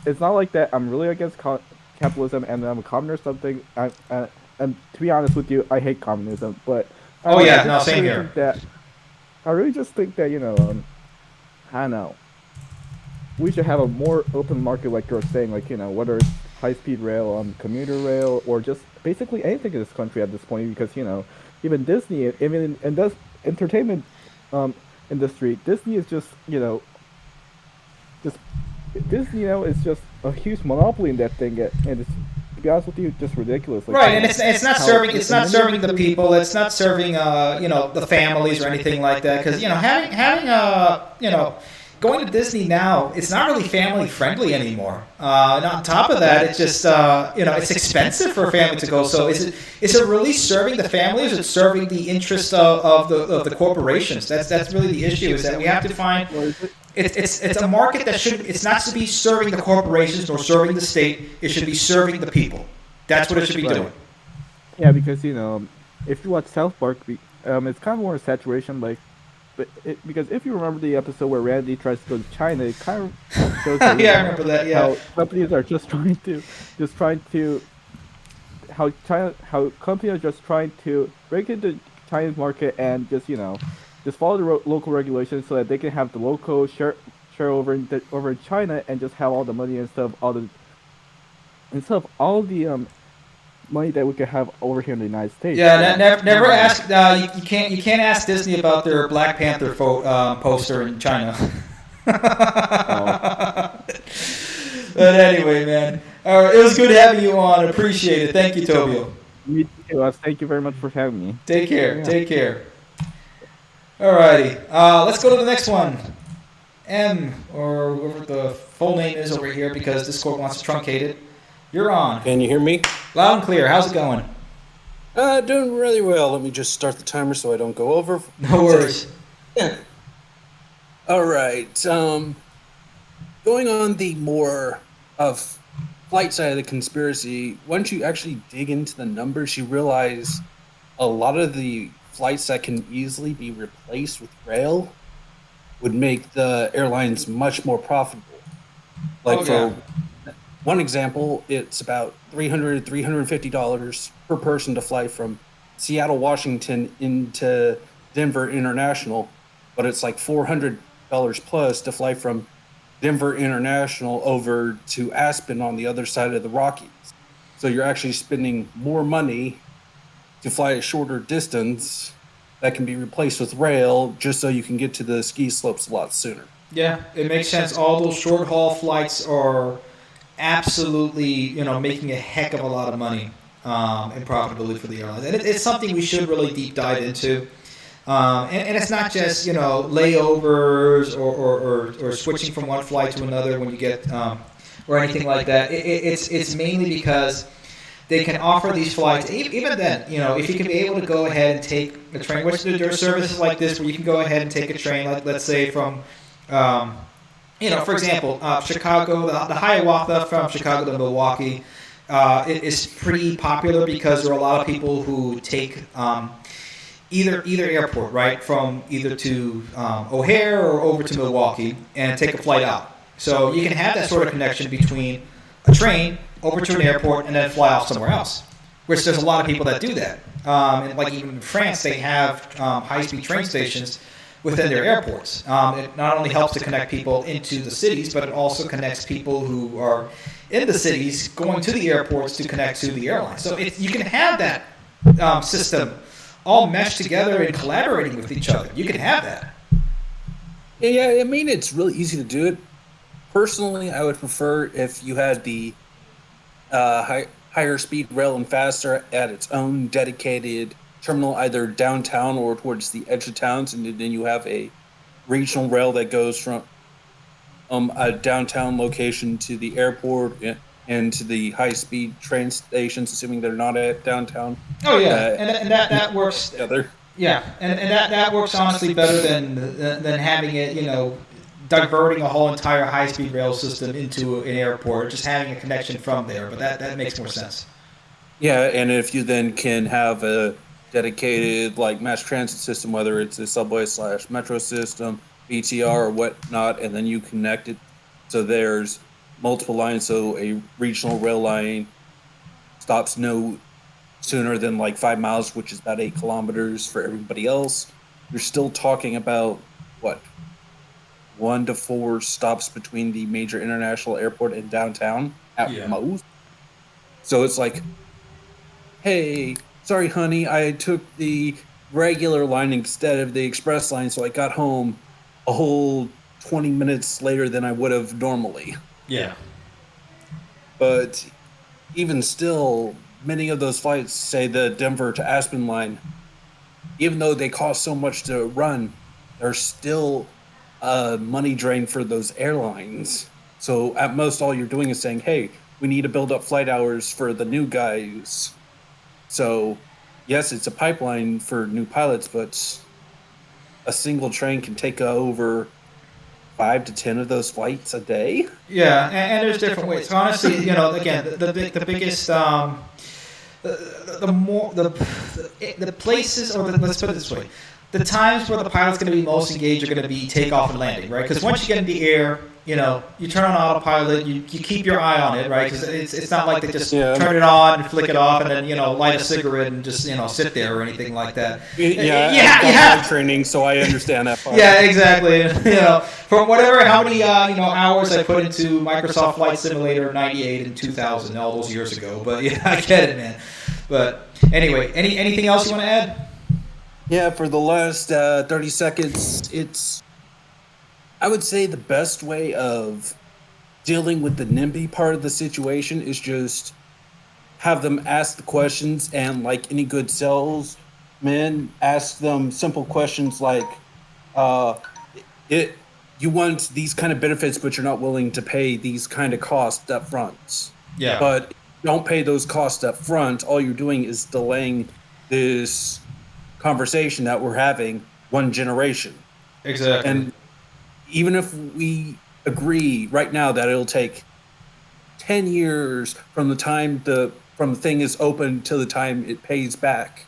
It's not like that. I'm really against capitalism and I'm a communist or something. And to be honest with you, I hate communism. But same here. I really just think that I don't know. We should have a more open market, like you're saying, like whether it's high-speed rail, commuter rail, or just basically anything in this country at this point, because even Disney, even in this entertainment industry, Disney is just Disney is just a huge monopoly in that thing, and it's, to be honest with you, just ridiculous. Like, right, and it's not serving the people, it's not serving the families or anything like that, because having going to Disney now, it's not really family friendly anymore. And on top of that, it's just it's expensive for a family to go. So is it really serving the families, or serving the interests of the corporations? That's really the issue. Is that we have to find it's a market that it's not to be serving the corporations nor serving the state. It should be serving the people. That's what it should be doing. Yeah, because if you watch South Park, it's kind of more a saturation, like. Because if you remember the episode where Randy tries to go to China, it kind of shows that, I remember that. Yeah, how companies are how companies are just trying to break into Chinese market and just follow the local regulations so that they can have the local share over in China and just have all the money instead of all the money that we could have over here in the United States. Yeah, never ask. You can't ask Disney about their Black Panther poster in China. But anyway, man, it was good having you on. Appreciate it. Thank you, Tobio. Me too. Thank you very much for having me. Take care. Yeah. Take care. Alrighty. Let's go to the next one. M, or whoever the full name is over here, because Discord wants to truncate it. You're on. Can you hear me? Loud and clear. How's it going? Doing really well. Let me just start the timer so I don't go over. No worries. Yeah. All right. Going on the more of flight side of the conspiracy, once you actually dig into the numbers, you realize a lot of the flights that can easily be replaced with rail would make the airlines much more profitable. Like for one example, it's about $300, $350 per person to fly from Seattle, Washington into Denver International, but it's like $400 plus to fly from Denver International over to Aspen on the other side of the Rockies. So you're actually spending more money to fly a shorter distance that can be replaced with rail just so you can get to the ski slopes a lot sooner. Yeah, it makes sense. All those short haul flights are absolutely, making a heck of a lot of money and profitability for the airlines. And it's something we should really deep dive into. And it's not just, layovers or switching from one flight to another when you get, or anything like that. It's mainly because they can offer these flights. Even then, if you can be able to go ahead and take a train, which there are services like this where you can go ahead and take a train, let's say from for example, Chicago, the Hiawatha from Chicago to Milwaukee is pretty popular because there are a lot of people who take either airport, right, from either to O'Hare or over to Milwaukee and take a flight out. So you can have that sort of connection between a train over to an airport and then fly off somewhere else, which there's a lot of people that do that. And like even in France, they have high-speed train stations within their airports. It not only helps to connect people into the cities, but it also connects people who are in the cities going to the airports to connect to the airlines. So you can have that system all meshed together and collaborating with each other. You can have that. Yeah, I mean, it's really easy to do it. Personally, I would prefer if you had the higher speed rail and faster at its own dedicated terminal, either downtown or towards the edge of towns, and then you have a regional rail that goes from a downtown location to the airport and to the high-speed train stations, assuming they're not at downtown. Oh yeah, and that works. Together. Yeah, and that works honestly better than having it, diverting a whole entire high-speed rail system into an airport, just having a connection from there. But that makes more sense. Yeah, and if you then can have a dedicated mass transit system, whether it's a subway/metro system, BTR or whatnot, and then you connect it so there's multiple lines, so a regional rail line stops no sooner than 5 miles, which is about 8 kilometers for everybody else. You're still talking about 1 to 4 stops between the major international airport and downtown at most. So it's hey, sorry, honey, I took the regular line instead of the express line, so I got home a whole 20 minutes later than I would have normally. Yeah. But even still, many of those flights, say the Denver to Aspen line, even though they cost so much to run, they're still a money drain for those airlines. So at most, all you're doing is saying, hey, we need to build up flight hours for the new guys. So, yes, it's a pipeline for new pilots, but a single train can take over 5 to 10 of those flights a day. Yeah, and there's different ways. Honestly, again, the biggest, the places, or let's put it this way, the times where the pilot's going to be most engaged are going to be takeoff and landing, right? Because once you get in the air, you turn on autopilot, you keep your eye on it, right? Because it's not like they just turn it on and flick it off and then, light a cigarette and just, sit there or anything like that. Yeah, you have training, so I understand that part. Yeah, exactly. For how many, hours I put into Microsoft Flight Simulator 98 and 2000, all those years ago. But yeah, I get it, man. But anyway, anything else you want to add? Yeah, for the last 30 seconds, I would say the best way of dealing with the NIMBY part of the situation is just have them ask the questions, and like any good salesman, ask them simple questions like, you want these kind of benefits, but you're not willing to pay these kind of costs up front. Yeah. But don't pay those costs up front. All you're doing is delaying this conversation that we're having one generation. Exactly. And even if we agree right now that it'll take 10 years from the time the thing is open to the time it pays back,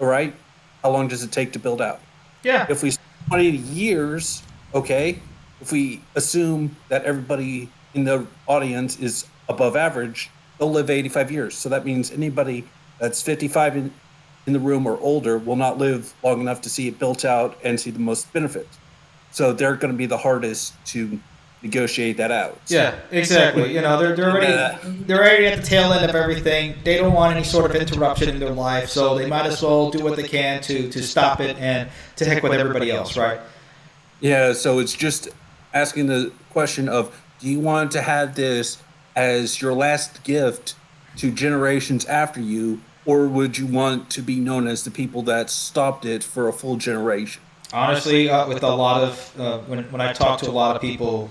all right? How long does it take to build out? Yeah. If we 20 years, okay. If we assume that everybody in the audience is above average, they'll live 85 years. So that means anybody that's 55 in the room or older will not live long enough to see it built out and see the most benefit. So they're going to be the hardest to negotiate that out. Yeah, exactly. They're already at the tail end of everything. They don't want any sort of interruption in their life, so they might as well do what they can to stop it and to heck with everybody else, right? Yeah, so it's just asking the question of, do you want to have this as your last gift to generations after you, or would you want to be known as the people that stopped it for a full generation? Honestly, with a lot of when I talk to a lot of people,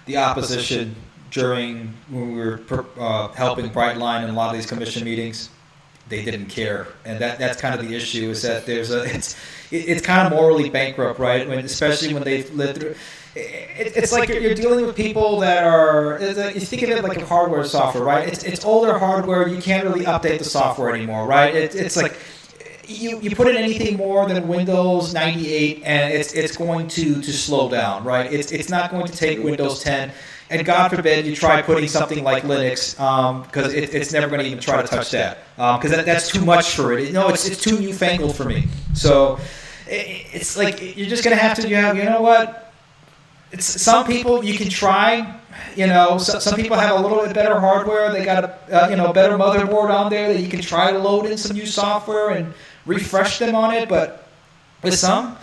the opposition when we were helping Brightline in a lot of these commission meetings, they didn't care, and that's kind of the issue. Is that it's kind of morally bankrupt, right? Especially when they've lived through. it's like you're dealing with people that are. You think of it like a hardware software, right? It's older hardware. You can't really update the software anymore, right? It's like you put in anything more than Windows 98, and it's going to slow down, right? It's not going to take Windows 10. And God forbid you try putting something like Linux, because it's never going to even try to touch that, because that's too much for it. No, it's too newfangled for me. So it's like you're just going to have to, you know what? It's some people you can try. Some people have a little bit better hardware. They got a better motherboard on there that you can try to load in some new software and refresh them on it. But with some,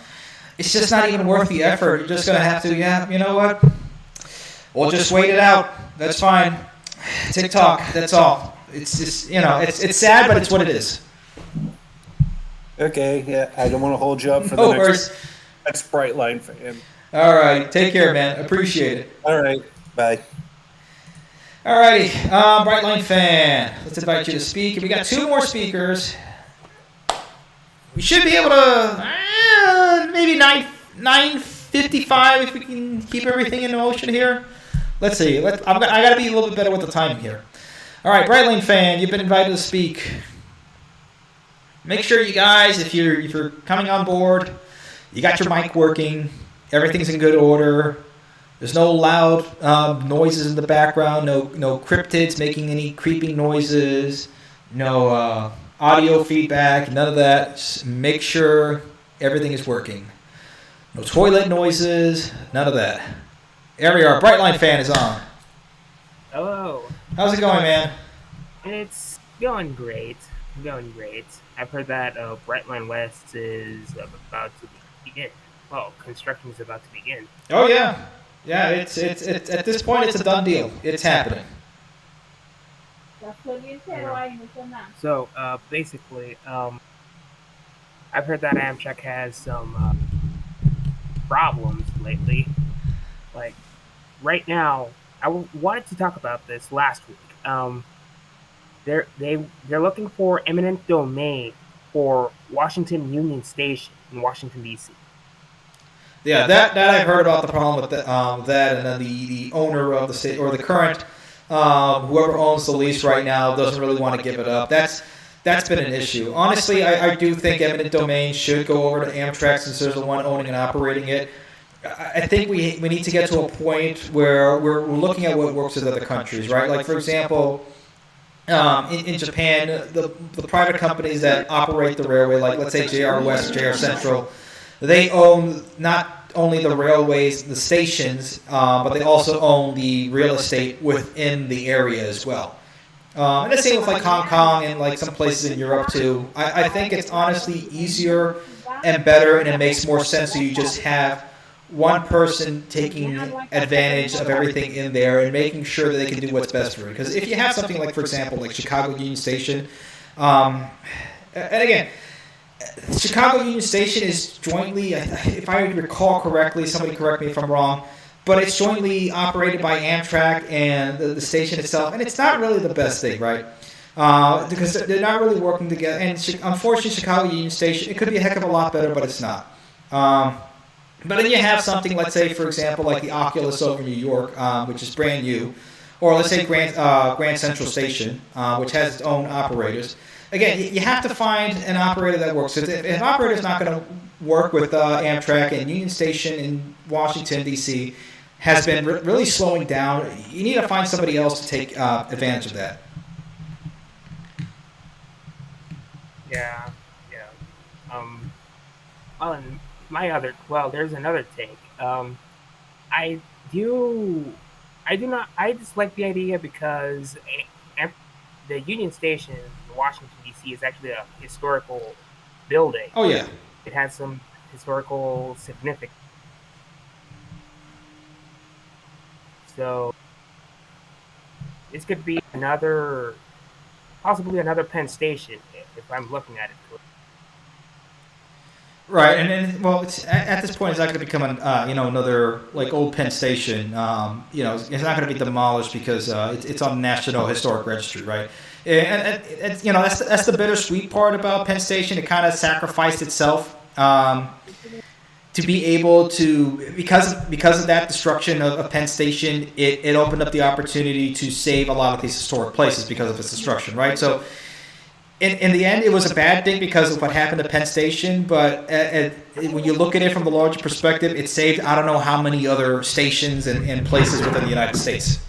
it's just not even worth the effort. You're just going to have to, you know what? We'll just wait it out. That's fine. TikTok. That's all. It's just, it's sad, but it's what it is. Okay, yeah, I don't want to hold you up for No the worries. next Brightline fan. All right. Take care, man. Appreciate it. All right, bye. All righty. Brightline fan. Let's invite you to speak. We got 2 more speakers. We should be able to maybe 9:55 if we can keep everything in motion here. Let's see. I got to be a little bit better with the time here. All right, Brightline fan, you've been invited to speak. Make sure you guys, if you're coming on board, you got your mic working. Everything's in good order. There's no loud noises in the background. No cryptids making any creeping noises. No audio feedback. None of that. Just make sure everything is working. No toilet noises. None of that. There we are. Brightline fan is on. Hello. How's it going, man? It's going great. I've heard that Brightline West is about to begin. Well, construction is about to begin. Oh yeah, yeah. It's at this point it's a done deal. It's happening. So basically, I've heard that Amtrak has some problems lately. Like right now, I wanted to talk about this last week. They're looking for eminent domain for Washington Union Station in Washington D.C. Yeah, that I've heard about the problem with that, and then the owner of the state or the current whoever owns the lease right now doesn't really want to give it up. That's been an issue. Honestly, I do think eminent domain should go over to Amtrak since there's the one owning and operating it. I think we need to get to a point where we're looking at what works in other countries, right? Like, for example, in Japan, the private companies that operate the railway, like let's say JR West, JR Central, they own not only the railways, the stations, but they also own the real estate within the area as well. And the same with like Hong Kong and like some places in Europe too. I think it's honestly easier and better, and it makes more sense. So you just have one person taking advantage of everything in there and making sure that they can do what's best for it. Because if you have something like, for example, like Chicago Union Station, and again, Chicago Union Station is jointly, if I recall correctly, somebody correct me if I'm wrong, but it's jointly operated by Amtrak and the station itself, and it's not really the best thing, right? Because they're not really working together. And unfortunately, Chicago Union Station, it could be a heck of a lot better, but it's not. But then you have something, let's say, for example, like the Oculus over New York, which is brand new, or let's say Grand Central Station, which has its own operators. Again, you have to find an operator that works. If an operator is not going to work with Amtrak, and Union Station in Washington, D.C. has been really slowing down, you need to find somebody else to take advantage of that. Yeah. There's another take. I dislike the idea because the Union Station in Washington D.C. is actually a historical building. Oh yeah, it has some historical significance. So this could be possibly another Penn Station if I'm looking at it correctly. Right, and then at this point, it's not going to become another like old Penn Station. It's not going to be demolished because it's on the National Historic Registry, right? And that's the bittersweet part about Penn Station. It kind of sacrificed itself. to be able to, because of that destruction of Penn Station, it opened up the opportunity to save a lot of these historic places because of its destruction, right? So in the end, it was a bad thing because of what happened to Penn Station, but when you look at it from the larger perspective, it saved I don't know how many other stations and places within the United States.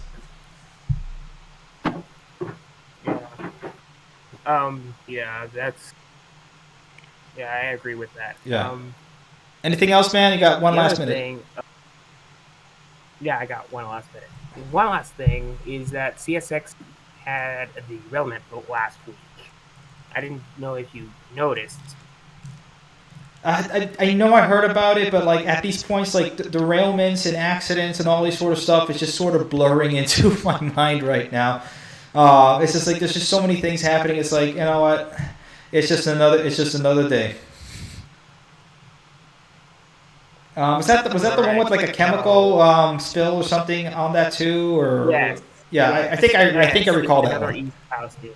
Yeah, I agree with that. Yeah. Anything else, man? You got one the last other minute. thing, yeah, I got one last minute. One last thing is that CSX had the derailment vote last week. I didn't know if you noticed. I know I heard about it, but like at these points, like derailments and accidents and all these sort of stuff is just sort of blurring into my mind right now. It's just like there's just so many things happening. It's like, you know what? It's just another day. Was that the one with like a chemical spill or something on that too? Or Yes. Yeah, I think I recall that one. East Palestine.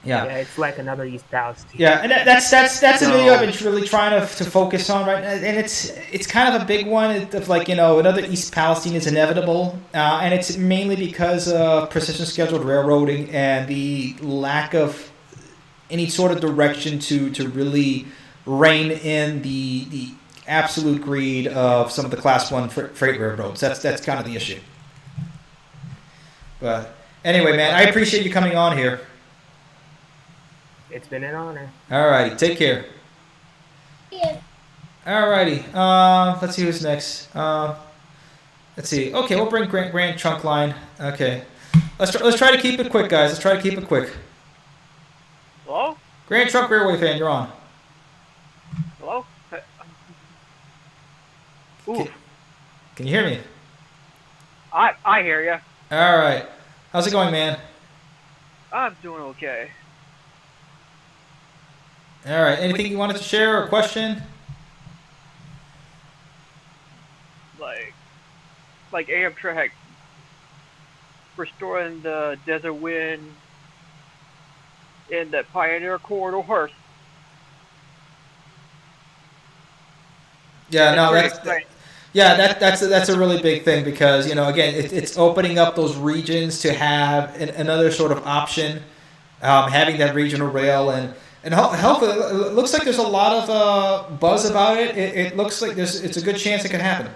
Yeah. Yeah, it's like another East Palestine. Yeah, and that's a video I've been really trying to focus on right now, and it's kind of a big one of like, you know, another East Palestine is inevitable, and it's mainly because of precision scheduled railroading and the lack of any sort of direction to really rein in the absolute greed of some of the Class 1 freight railroads. That's kind of the issue. But anyway, man, I appreciate you coming on here. It's been an honor. All righty, take care. All righty, let's see who's next. Let's see. Okay, we'll bring Grand Trunk Line. Okay, let's try to keep it quick, guys. Let's try to keep it quick. Hello? Grand Trunk Railway fan, you're on. Hello? Ooh, Can you hear me? I hear you. All right. How's it going, man? I'm doing okay. All right. Anything you wanted to share or question? Like Amtrak restoring the Desert Wind in the Pioneer Corridor. Yeah, no, It's pretty that's a really big thing because, you know, again, it's opening up those regions to have another sort of option, having that regional rail and hopefully it looks like there's a lot of buzz about it. It looks like it's a good chance it can happen.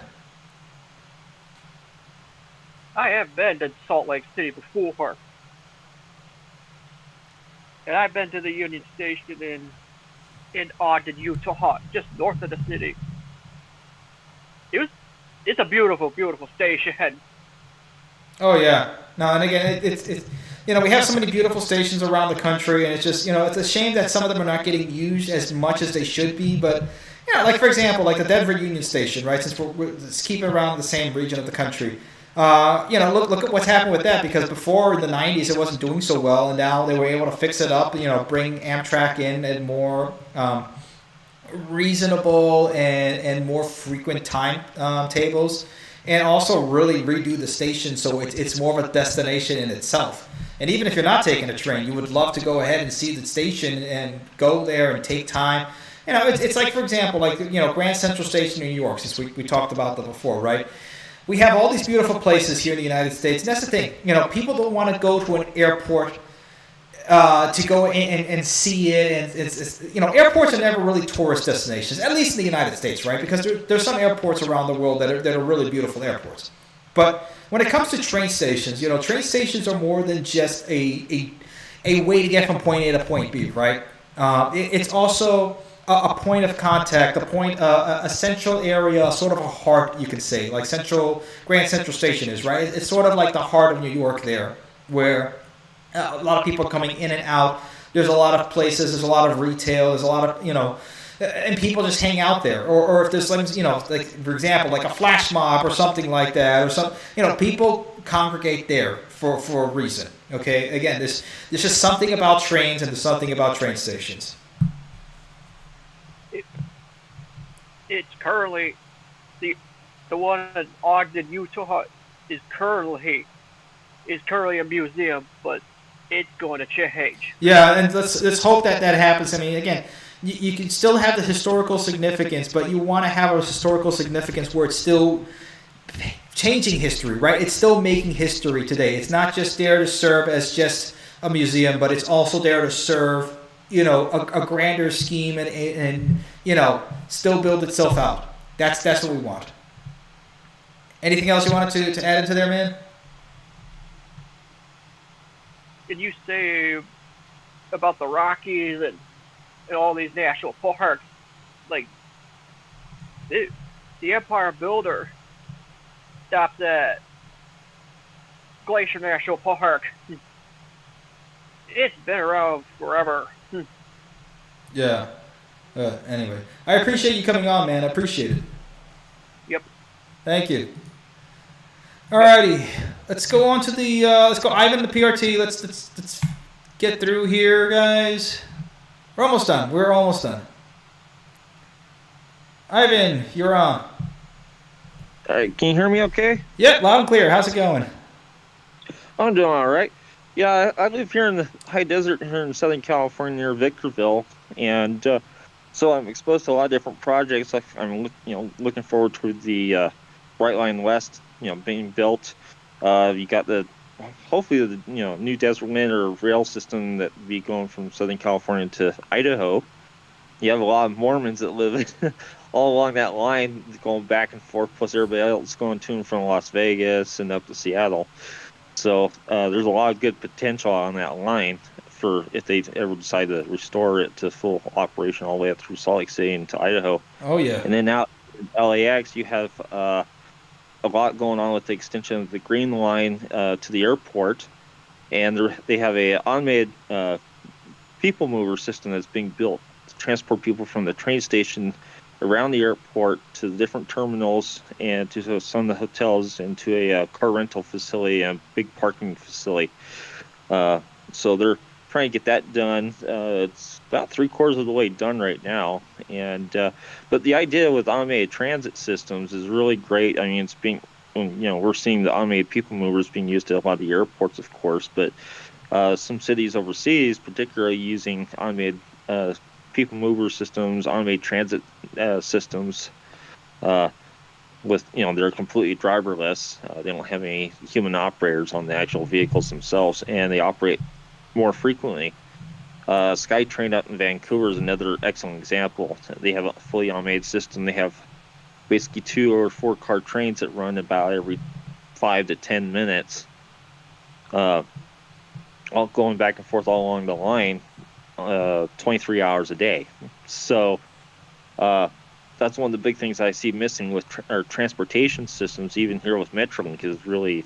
I have been to Salt Lake City before. And I've been to the Union Station in Ogden, Utah, just north of the city. It's a beautiful, beautiful station. Oh yeah, no, and again, it's you know, we have so many beautiful stations around the country, and it's just, you know, it's a shame that some of them are not getting used as much as they should be. But yeah, like for example, like the Denver Union Station, right? Since we're keeping around the same region of the country, you know, look at what's happened with that, because before in the '90s it wasn't doing so well, and now they were able to fix it up. You know, bring Amtrak in at more reasonable and more frequent time tables, and also really redo the station so it's more of a destination in itself. And even if you're not taking a train, you would love to go ahead and see the station and go there and take time. You know, it's like, for example, like, you know, Grand Central Station in New York, since we talked about that before, right? We have all these beautiful places here in the United States, and that's the thing. You know, people don't want to go to an airport to go and see it, and it's you know, airports are never really tourist destinations, at least in the United States, right? Because there's some airports around the world that are really beautiful airports. But when it comes to train stations, you know, train stations are more than just a way to get from point A to point B, right? It's also a point of contact, a central area, sort of a heart, you could say, like Grand Central Station is, right? It's sort of like the heart of New York there, where a lot of people are coming in and out. There's a lot of places, there's a lot of retail, there's a lot of, you know, and people just hang out there. Or if there's, like, you know, like, for example, like a flash mob or something like that, or some, you know, people congregate there for a reason. Okay, again, there's just something about trains, and there's something about train stations. It's currently the one in Ogden, Utah is currently a museum, but it's going to change. Yeah, and let's hope that happens. I mean, again, you can still have the historical significance, but you want to have a historical significance where it's still changing history, right? It's still making history today. It's not just there to serve as just a museum, but it's also there to serve, a grander scheme and still build itself out. That's what we want. Anything else you wanted to add into there, man? Can you say about the Rockies and all these national parks? Like, the Empire Builder stopped at Glacier National Park. It's been around forever. Yeah. Anyway, I appreciate you coming on, man. I appreciate it. Yep. Thank you. Alrighty, let's go on to the. Let's go, Ivan, the PRT. Let's get through here, guys. We're almost done. Ivan, you're on. All right, can you hear me okay? Yep, loud and clear. How's it going? I'm doing all right. Yeah, I live here in the high desert here in Southern California near Victorville, and so I'm exposed to a lot of different projects. Like I'm, looking forward to the Brightline West, being built. You got hopefully the new desert wind or rail system that will be going from Southern California to Idaho. You have a lot of Mormons that live all along that line, going back and forth, plus everybody else going to and from Las Vegas and up to Seattle. So there's a lot of good potential on that line for if they ever decide to restore it to full operation all the way up through Salt Lake City and to Idaho. Oh, yeah. And then out in LAX, you have a lot going on with the extension of the Green Line to the airport. And they have a automated people mover system that's being built to transport people from the train station around the airport to the different terminals and to some of the hotels and to a car rental facility and a big parking facility. So they're trying to get that done. It's about 3/4 of the way done right now. And but the idea with automated transit systems is really great. I mean, it's being, we're seeing the automated people movers being used at a lot of the airports, of course, but some cities overseas, particularly using automated people mover systems, automated transit systems, with they're completely driverless. They don't have any human operators on the actual vehicles themselves, and they operate more frequently. SkyTrain up in Vancouver is another excellent example. They have a fully automated system. They have basically 2 or 4 car trains that run about every 5 to 10 minutes, all going back and forth all along the line. 23 hours a day. So that's one of the big things I see missing with our transportation systems, even here with Metrolink, is really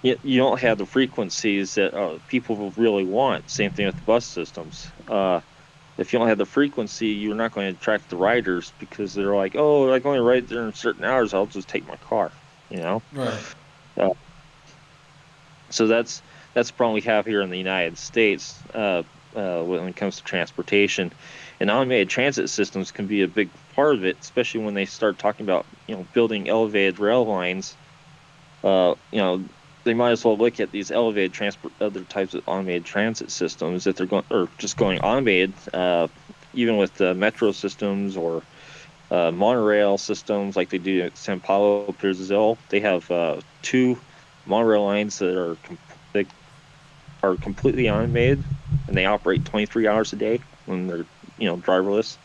you don't have the frequencies that people will really want. Same thing with the bus systems. If you don't have the frequency, you're not going to attract the riders because they're like, oh, I can only ride there in certain hours. I'll just take my car. Right. So that's the problem we have here in the United States. When it comes to transportation, and automated transit systems can be a big part of it, especially when they start talking about building elevated rail lines. They might as well look at these elevated other types of automated transit systems that they're going automated, even with the metro systems or monorail systems like they do at Sao Paulo, Brazil. They have 2 monorail lines that are completely automated, and they operate 23 hours a day when they're driverless.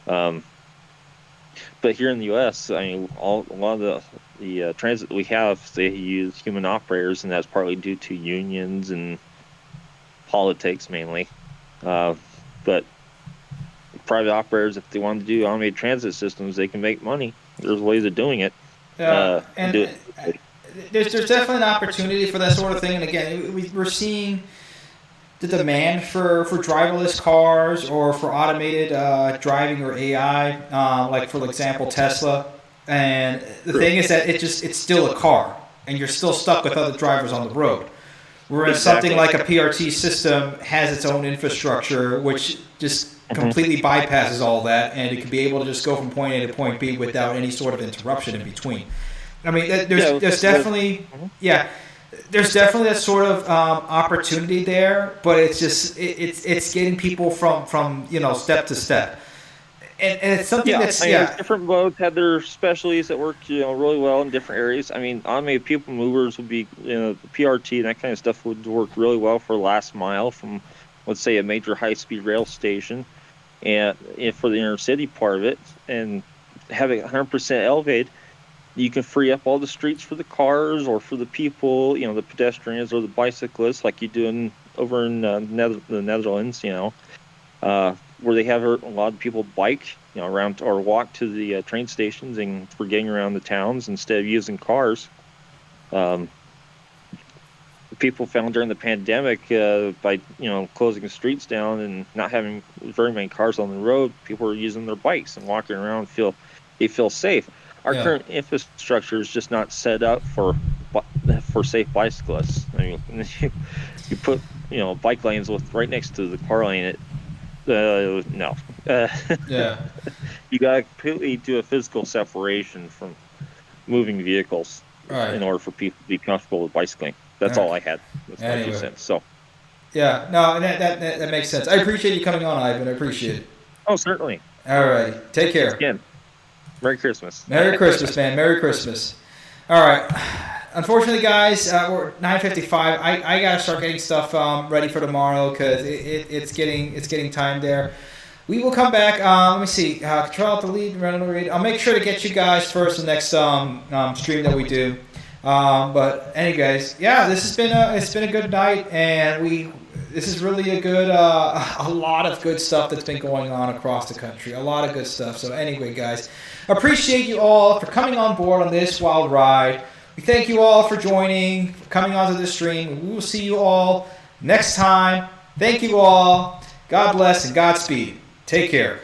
But here in the U.S., I mean, a lot of the transit that we have, they use human operators, and that's partly due to unions and politics mainly. But private operators, if they want to do automated transit systems, they can make money. There's ways of doing it. There's definitely an opportunity for that sort of thing. And again, we're seeing the demand for driverless cars or for automated driving or AI, like for example Tesla. And the thing is that it's still a car, and you're still stuck with other drivers on the road. Whereas something like a PRT system has its own infrastructure, which just completely bypasses all that, and it can be able to just go from point A to point B without any sort of interruption in between. I mean, there's definitely, there's definitely that sort of opportunity there, but it's just it's getting people from step to step, and it's something that's different modes had their specialties that work really well in different areas. I mean, automated people movers would be the PRT and that kind of stuff would work really well for last mile from, let's say, a major high-speed rail station, and for the inner city part of it, and having 100% elevated, you can free up all the streets for the cars or for the people, the pedestrians or the bicyclists, like you do over in the Netherlands, where they have a lot of people bike, around or walk to the train stations and for getting around the towns instead of using cars. People found during the pandemic by closing the streets down and not having very many cars on the road, people were using their bikes and walking around. They feel safe. Our current infrastructure is just not set up for safe bicyclists. I mean, you put bike lanes right next to the car lane. No. You gotta completely do a physical separation from moving vehicles in order for people to be comfortable with bicycling. That's all I had. That's my 2 cents. So. Yeah. No, that makes sense. I appreciate you coming on, Ivan. I appreciate it. Oh, certainly. All right. Take care. Again. Merry Christmas. Merry Christmas, man. Merry Christmas. All right. Unfortunately, guys, we're 9:55. I gotta start getting stuff ready for tomorrow because it's getting time there. We will come back. Let me see. Control Alt Delete, read. I'll make sure to get you guys first the next stream that we do. But anyways, this has been a good night, and this is really a good a lot of good stuff that's been going on across the country. A lot of good stuff. So anyway, guys, appreciate you all for coming on board on this wild ride. We thank you all for joining, for coming onto the stream. We will see you all next time. Thank you all. God bless and Godspeed. Take care.